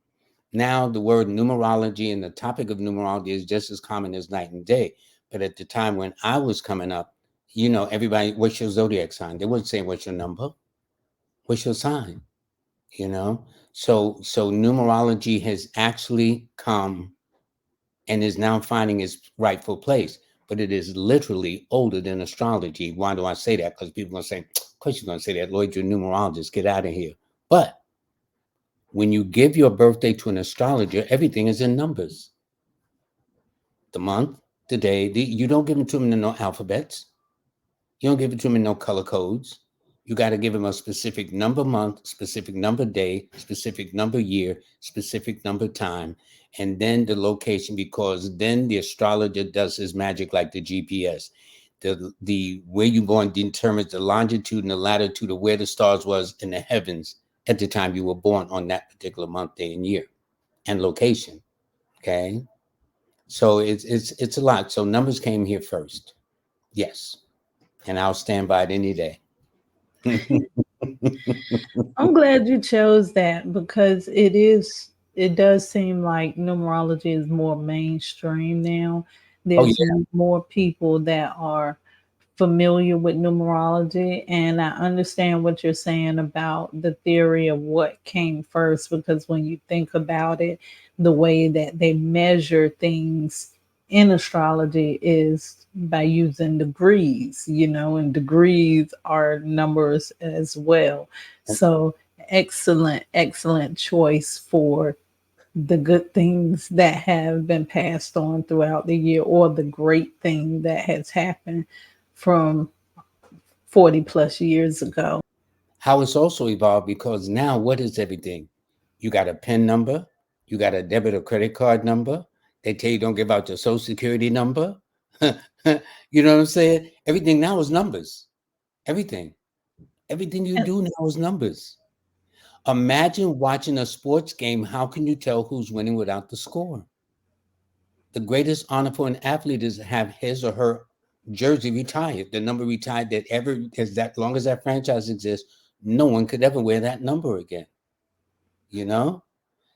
Now the word numerology and the topic of numerology is just as common as night and day. But at the time when I was coming up, everybody, what's your zodiac sign? They wouldn't say what's your number, what's your sign, you know? So numerology has actually come and is now finding its rightful place. But it is literally older than astrology. Why do I say that? Because people are going to say, of course you're going to say that, Lloyd, you're a numerologist, get out of here. But when you give your birthday to an astrologer, everything is in numbers. The month, the day, you don't give them to them in no alphabets. You don't give it to them in no color codes. You got to give them a specific number month, specific number day, specific number year, specific number time, and then the location, because then the astrologer does his magic like the GPS. The where you going determines the longitude and the latitude of where the stars was in the heavens at the time you were born on that particular month, day, and year, and location. Okay, so it's a lot. So numbers came here first, yes, and I'll stand by it any day. I'm glad you chose that because it does seem like numerology is more mainstream now. Oh There's yeah. more people that are familiar with numerology, and I understand what you're saying about the theory of what came first, because when you think about it, the way that they measure things in astrology is by using degrees, and degrees are numbers as well. So excellent choice for the good things that have been passed on throughout the year, or the great thing that has happened from 40 plus years ago. How it's also evolved because now what is everything? You got a PIN number, you got a debit or credit card number. They tell you don't give out your social security number. You know what I'm saying? Everything now is numbers. Everything. Everything you And do now is numbers. Imagine watching a sports game. How can you tell who's winning without the score? The greatest honor for an athlete is to have his or her Jersey retired. The number retired that ever, as that long as that franchise exists, no one could ever wear that number again. You know?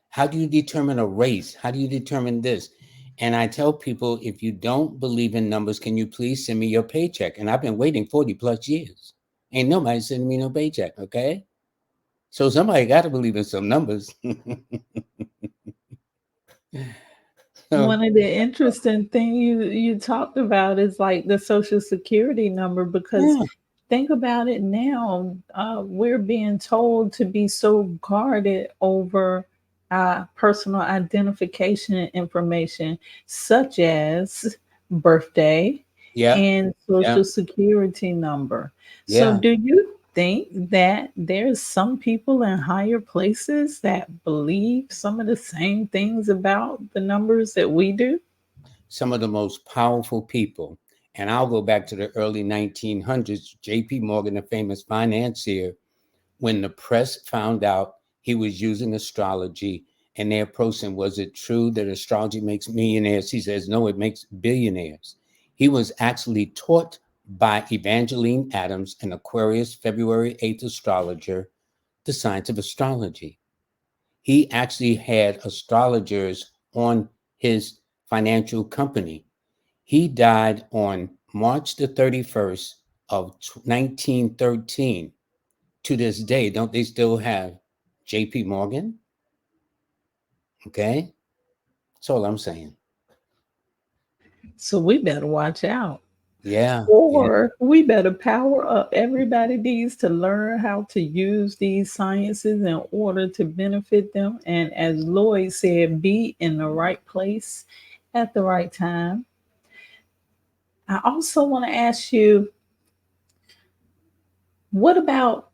How do you determine a race? How do you determine this? And I tell people, if you don't believe in numbers, can you please send me your paycheck? And I've been waiting 40 plus years. Ain't nobody sending me no paycheck, okay? So somebody got to believe in some numbers. So, One of the interesting thing you talked about is like the social security number, because yeah, think about it now. We're being told to be so guarded over personal identification information, such as birthday yeah, and yeah, social security number. So, yeah. do you think that there's some people in higher places that believe some of the same things about the numbers that we do? Some of the most powerful people. And I'll go back to the early 1900s. J.P. Morgan, the famous financier, when the press found out he was using astrology and they approached him, was it true that astrology makes millionaires? He says, no, it makes billionaires. He was actually taught by Evangeline Adams, an Aquarius February 8th astrologer, the science of astrology. He actually had astrologers on his financial company. He died on March the 31st of 1913. To this day, don't they still have JP Morgan? Okay. That's all I'm saying. So we better watch out. Yeah. Yeah. Or we better power up. Everybody needs to learn how to use these sciences in order to benefit them. And as Lloyd said, be in the right place at the right time. I also want to ask you, what about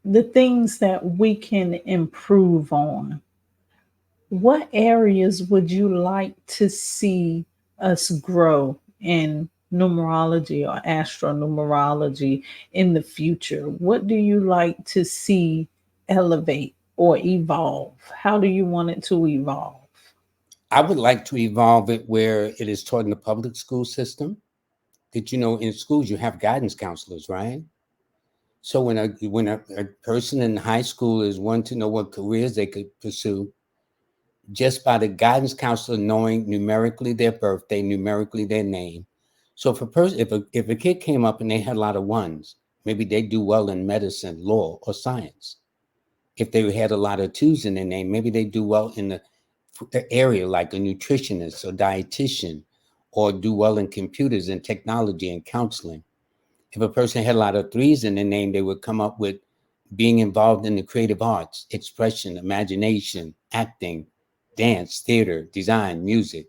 the things that we can improve on? What areas would you like to see us grow in numerology or astronumerology in the future? What do you like to see elevate or evolve? How do you want it to evolve? I would like to evolve it where it is taught in the public school system. That in schools you have guidance counselors, right? So when a person in high school is wanting to know what careers they could pursue, just by the guidance counselor knowing numerically their birthday, numerically their name. So if a kid came up and they had a lot of ones, maybe they do well in medicine, law, or science. If they had a lot of twos in their name, maybe they do well in the area like a nutritionist or dietitian, or do well in computers and technology and counseling. If a person had a lot of threes in their name, they would come up with being involved in the creative arts, expression, imagination, acting, dance, theater, design, music.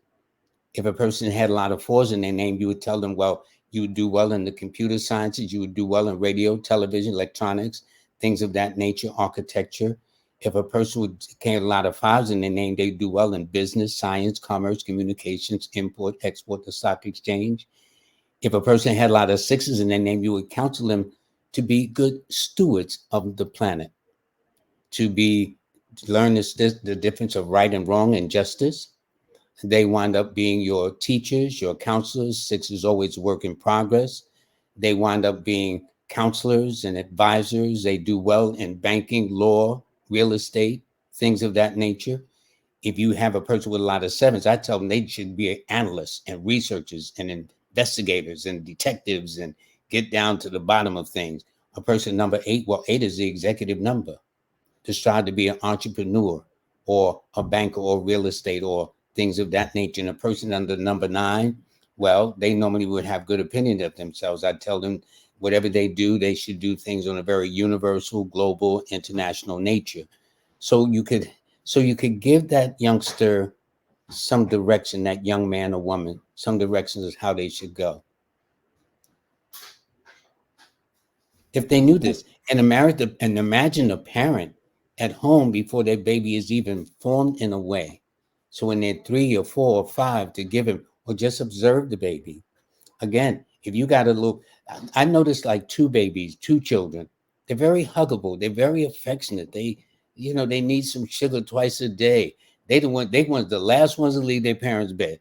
If a person had a lot of fours in their name, you would tell them, well, you would do well in the computer sciences, you would do well in radio, television, electronics, things of that nature, architecture. If a person would have a lot of fives in their name, they do well in business, science, commerce, communications, import, export, the stock exchange. If a person had a lot of sixes in their name, you would counsel them to be good stewards of the planet, to learn the difference of right and wrong and justice. They wind up being your teachers, your counselors. Six is always work in progress. They wind up being counselors and advisors. They do well in banking, law, real estate, things of that nature. If you have a person with a lot of sevens, I tell them they should be analysts and researchers and investigators and detectives and get down to the bottom of things. A person number eight, well, eight is the executive number, to strive to be an entrepreneur or a banker or real estate or things of that nature. And a person under number nine, well, they normally would have good opinion of themselves. I tell them whatever they do, they should do things on a very universal, global, international nature. So you could give that youngster some direction, that young man or woman, some directions of how they should go. If they knew this, and imagine a parent at home before their baby is even formed in a way. So when they're 3 or 4 or 5, to give him or just observe the baby. Again, if you got a little, I noticed like two babies, two children, they're very huggable, they're very affectionate. They need some sugar twice a day. They want the last ones to leave their parents' bed.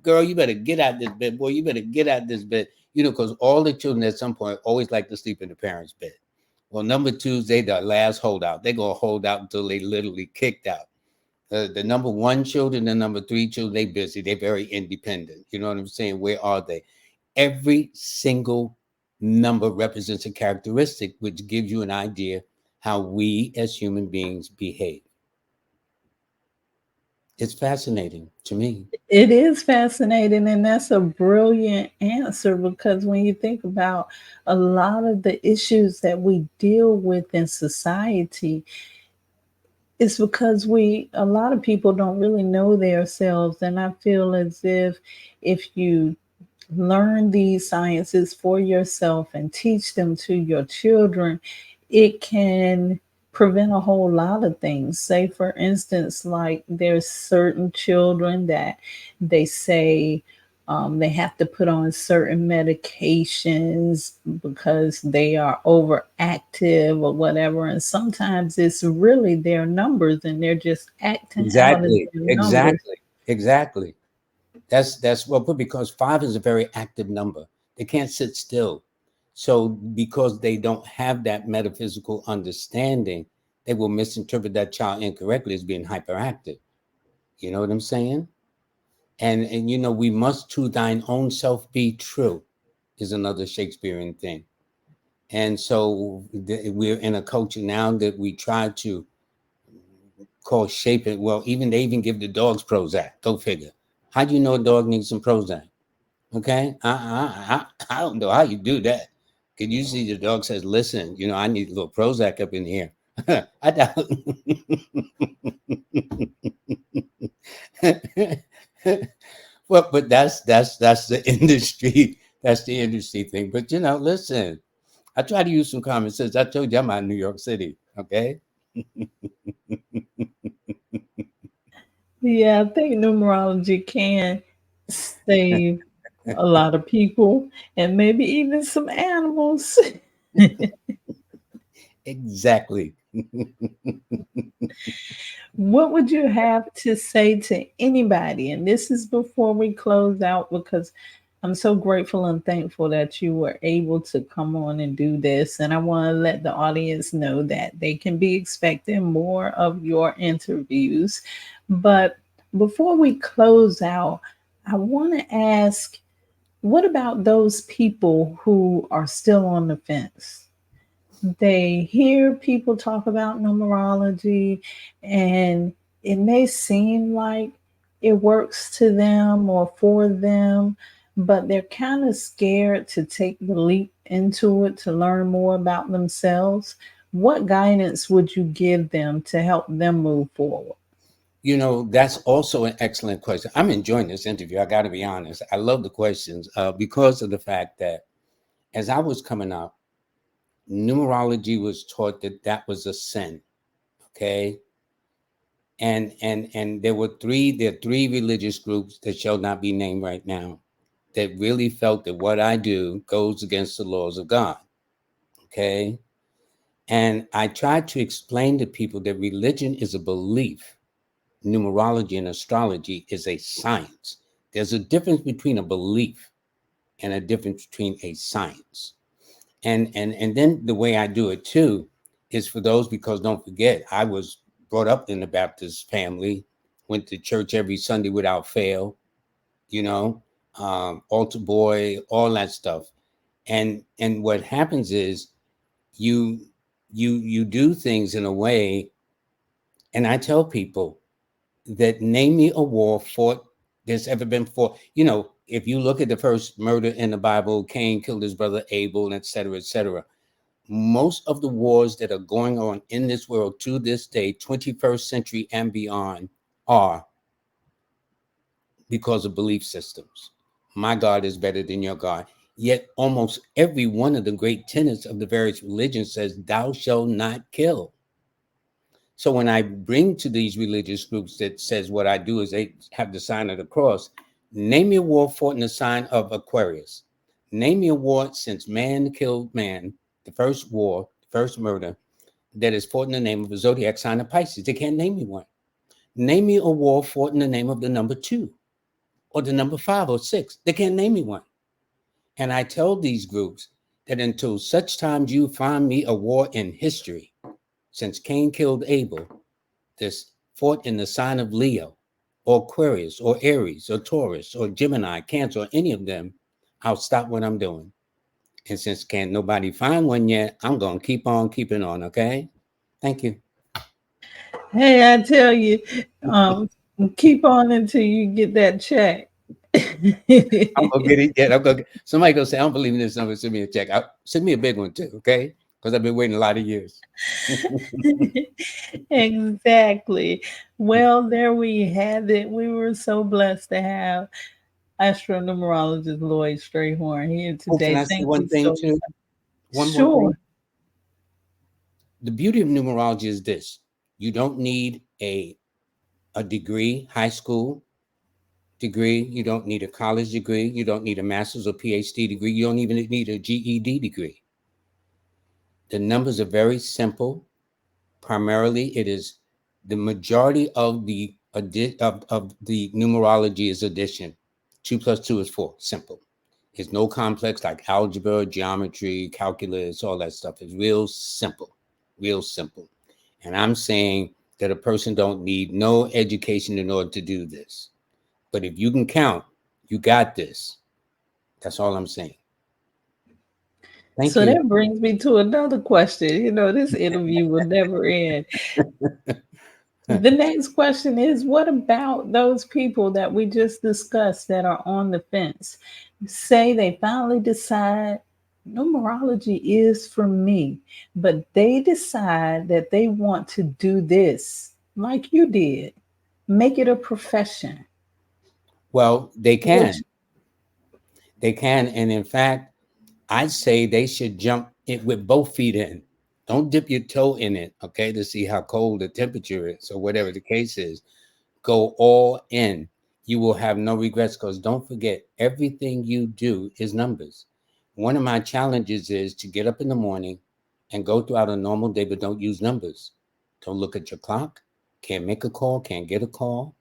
girl, you better get out this bed. Boy, you better get out this bed. You know, because all the children at some point always like to sleep in the parents' bed. Well, number twos, they the last holdout. They're going to hold out until they literally kicked out. The number one children, the number three children, they busy. They're very independent. You know what I'm saying? Where are they? Every single number represents a characteristic, which gives you an idea how we as human beings behave. It's fascinating to me. It is fascinating, and that's a brilliant answer because when you think about a lot of the issues that we deal with in society, it's because a lot of people don't really know themselves. And I feel as if you learn these sciences for yourself and teach them to your children, it can prevent a whole lot of things. Say, for instance, like there's certain children that they say they have to put on certain medications because they are overactive or whatever. And sometimes it's really their numbers and they're just acting out as Exactly. their numbers. Exactly. Exactly. That's well put because five is a very active number. They can't sit still. So because they don't have that metaphysical understanding, they will misinterpret that child incorrectly as being hyperactive. You know what I'm saying? And you know, we must to thine own self be true is another Shakespearean thing. And so we're in a culture now that we try to call shape it. Well, even they even give the dogs Prozac. Go figure. How do you know a dog needs some Prozac? Okay, I don't know how you do that. Can you see the dog says, "Listen, you know, I need a little Prozac up in here." I doubt. Well, but that's the industry. That's the industry thing. But you know, listen, I try to use some common sense. I told you I'm out in New York City. Okay. Yeah, I think numerology can save a lot of people and maybe even some animals. Exactly. What would you have to say to anybody? And this is before we close out because I'm so grateful and thankful that you were able to come on and do this. And I want to let the audience know that they can be expecting more of your interviews. But before we close out, I want to ask, what about those people who are still on the fence? They hear people talk about numerology and it may seem like it works to them or for them, but they're kind of scared to take the leap into it to learn more about themselves. What guidance would you give them to help them move forward? You know, that's also an excellent question. I'm enjoying this interview. I got to be honest. I love the questions because of the fact that as I was coming up, numerology was taught that that was a sin. Okay, and there are three religious groups that shall not be named right now that really felt that what I do goes against the laws of God. Okay, and I tried to explain to people that religion is a belief. Numerology and astrology is a science. There's a difference between a belief and a difference between a science. And then the way I do it too is for those because don't forget, I was brought up in the Baptist family, went to church every Sunday without fail, you know, altar boy, all that stuff. And what happens is you you do things in a way, and I tell people that name me a war fought there's ever been fought. You know, if you look at the first murder in the Bible, Cain killed his brother Abel, et cetera, et cetera. Most of the wars that are going on in this world to this day, 21st century and beyond, are because of belief systems. My God is better than your God. Yet almost every one of the great tenets of the various religions says, thou shalt not kill. So when I bring to these religious groups that says what I do is they have the sign of the cross, name me a war fought in the sign of Aquarius. Name me a war since man killed man, the first war, the first murder that is fought in the name of a zodiac sign of Pisces. They can't name me one. Name me a war fought in the name of the number two or the number 5 or 6. They can't name me one. And I tell these groups that until such times you find me a war in history, since Cain killed Abel, this fought in the sign of Leo, or Aquarius, or Aries, or Taurus, or Gemini, Cancer, or any of them, I'll stop what I'm doing. And since can't nobody find one yet, I'm going to keep on keeping on, okay? Thank you. Hey, I tell you, um, keep on until you get that check. I'm going to get it yet. I'm gonna somebody going to say, I don't believe in this number. Send me a check. Send me a big one too, okay? Because I've been waiting a lot of years. Exactly. Well, there we have it. We were so blessed to have Astro Numerologist LLoyd Strayhorn here Oh, can today. I say Thank one you thing so too? much. One more Sure. thing. The beauty of numerology is this: you don't need a degree, high school degree. You don't need a college degree. You don't need a master's or PhD degree. You don't even need a GED degree. The numbers are very simple. Primarily, it is the majority of the numerology is addition. 2 plus 2 is 4. Simple. It's no complex like algebra, geometry, calculus, all that stuff. It's real simple, real simple. And I'm saying that a person don't need no education in order to do this. But if you can count, you got this. That's all I'm saying. Thank So you. that brings me to another question. This interview will never end. The next question is, what about those people that we just discussed that are on the fence? Say they finally decide numerology is for me, but they decide that they want to do this like you did, make it a profession. Well, they What can. They can. And in fact, I'd say they should jump it with both feet in. Don't dip your toe in it, okay, to see how cold the temperature is or whatever the case is. Go all in. You will have no regrets because don't forget, everything you do is numbers. One of my challenges is to get up in the morning and go throughout a normal day, but don't use numbers. Don't look at your clock. Can't make a call. Can't get a call.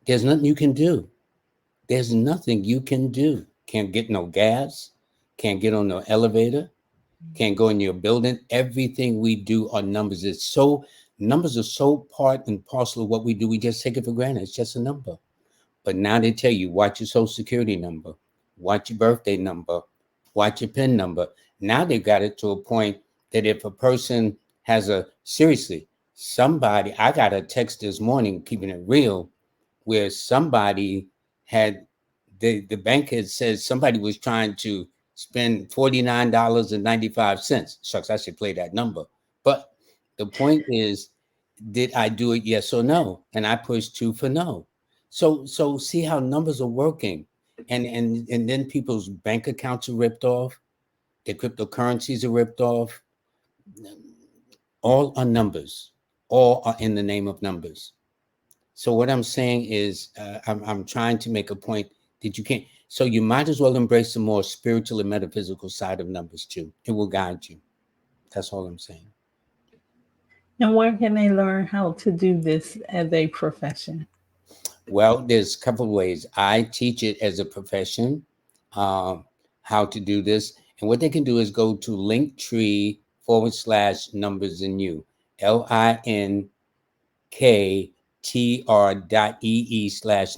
There's nothing you can do. There's nothing you can do. Can't get no gas. Can't get on no elevator. Can't go in your building. Everything we do are numbers. Numbers are so part and parcel of what we do. We just take it for granted. It's just a number. But now they tell you, watch your social security number, watch your birthday number, watch your PIN number. Now they've got it to a point that if a person has seriously, somebody, I got a text this morning, keeping it real, where somebody had, the bank had said somebody was trying to spend $49.95. Shucks, I should play that number. But the point is, did I do it? Yes or no? And I pushed 2 for no. So see how numbers are working. And then people's bank accounts are ripped off, their cryptocurrencies are ripped off. All are numbers. All are in the name of numbers. So what I'm saying is, I'm trying to make a point that you can't. So you might as well embrace the more spiritual and metaphysical side of numbers too. It will guide you. That's all I'm saying. And where can they learn how to do this as a profession? Well, there's a couple of ways. I teach it as a profession, um, how to do this. And what they can do is go to linktree / numbers and you, linktr.ee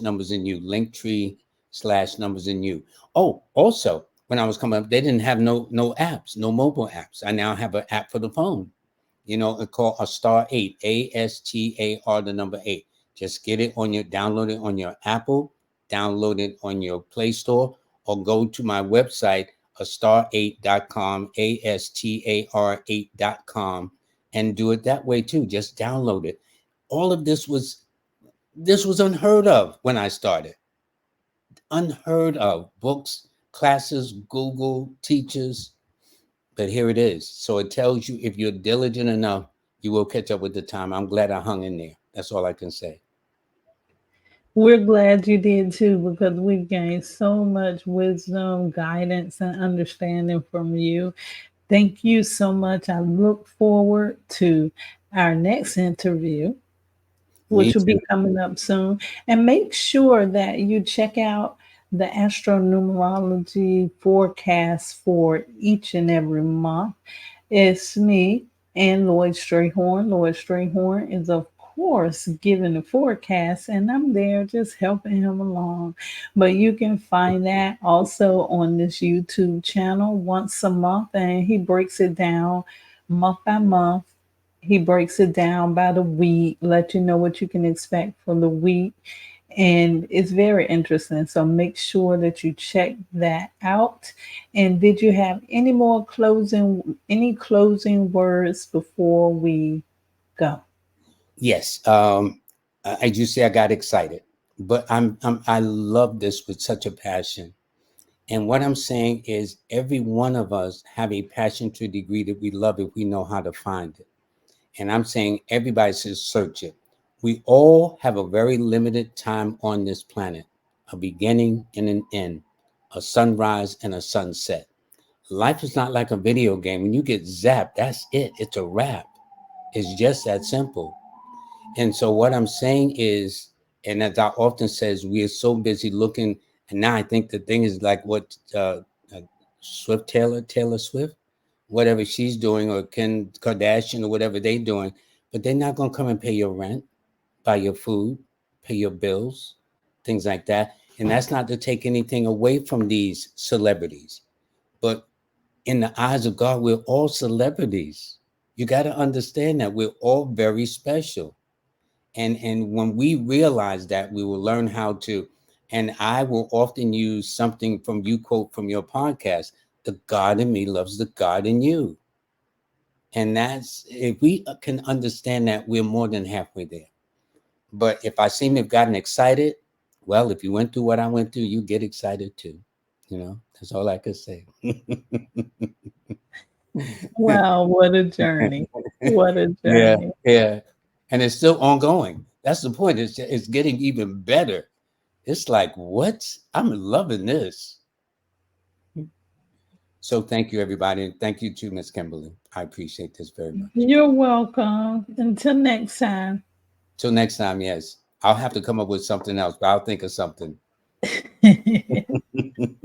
/ numbers and you, linktree / numbers and you. Oh, also, when I was coming up, they didn't have no apps, no mobile apps. I now have an app for the phone. It's called a star 8, ASTAR, the number 8. Just get it on download it on your Apple, download it on your Play Store, or go to my website, astar8.com, ASTAR8.com, and do it that way too. Just download it. All of this was unheard of when I started. Unheard of. Books, classes, Google, teachers, but here it is. So it tells you if you're diligent enough, you will catch up with the time. I'm glad I hung in there. That's all I can say. We're glad you did too, because we've gained so much wisdom, guidance, and understanding from you. Thank you so much. I look forward to our next interview. Me which will be too. coming up soon. And make sure that you check out the Astro Numerology forecast for each and every month. It's me and Lloyd Strayhorn. Lloyd Strayhorn is, of course, giving the forecast, and I'm there just helping him along. But you can find that also on this YouTube channel once a month, and he breaks it down month by month. He breaks it down by the week, let you know what you can expect for the week, and it's very interesting. So make sure that you check that out. And did you have any closing words before we go? Yes. As you say, I got excited, but I love this with such a passion. And what I'm saying is, every one of us have a passion to a degree that we love it. We know how to find it. And I'm saying everybody should search it. We all have a very limited time on this planet, a beginning and an end, a sunrise and a sunset. Life is not like a video game. When you get zapped, that's it. It's a wrap. It's just that simple. And so what I'm saying is, and as I often says, we are so busy looking, and now I think the thing is like what Taylor Swift, whatever she's doing, or Kim Kardashian, or whatever they're doing, but they're not gonna come and pay your rent, buy your food, pay your bills, things like that. And that's not to take anything away from these celebrities, but in the eyes of God, we're all celebrities. You got to understand that we're all very special. And when we realize that, we will learn how to. And I will often use something from you, quote from your podcast: the God in me loves the God in you. And that's, if we can understand that, we're more than halfway there. But if I seem to have gotten excited, well, if you went through what I went through, you get excited too. That's all I could say. Wow, what a journey. What a Yeah, journey. yeah. And it's still ongoing. That's the point. It's getting even better. It's like, what? I'm loving this. So thank you, everybody. And thank you too, Miss Kimberly. I appreciate this very much. You're welcome. Until next time. Till next time, yes. I'll have to come up with something else, but I'll think of something.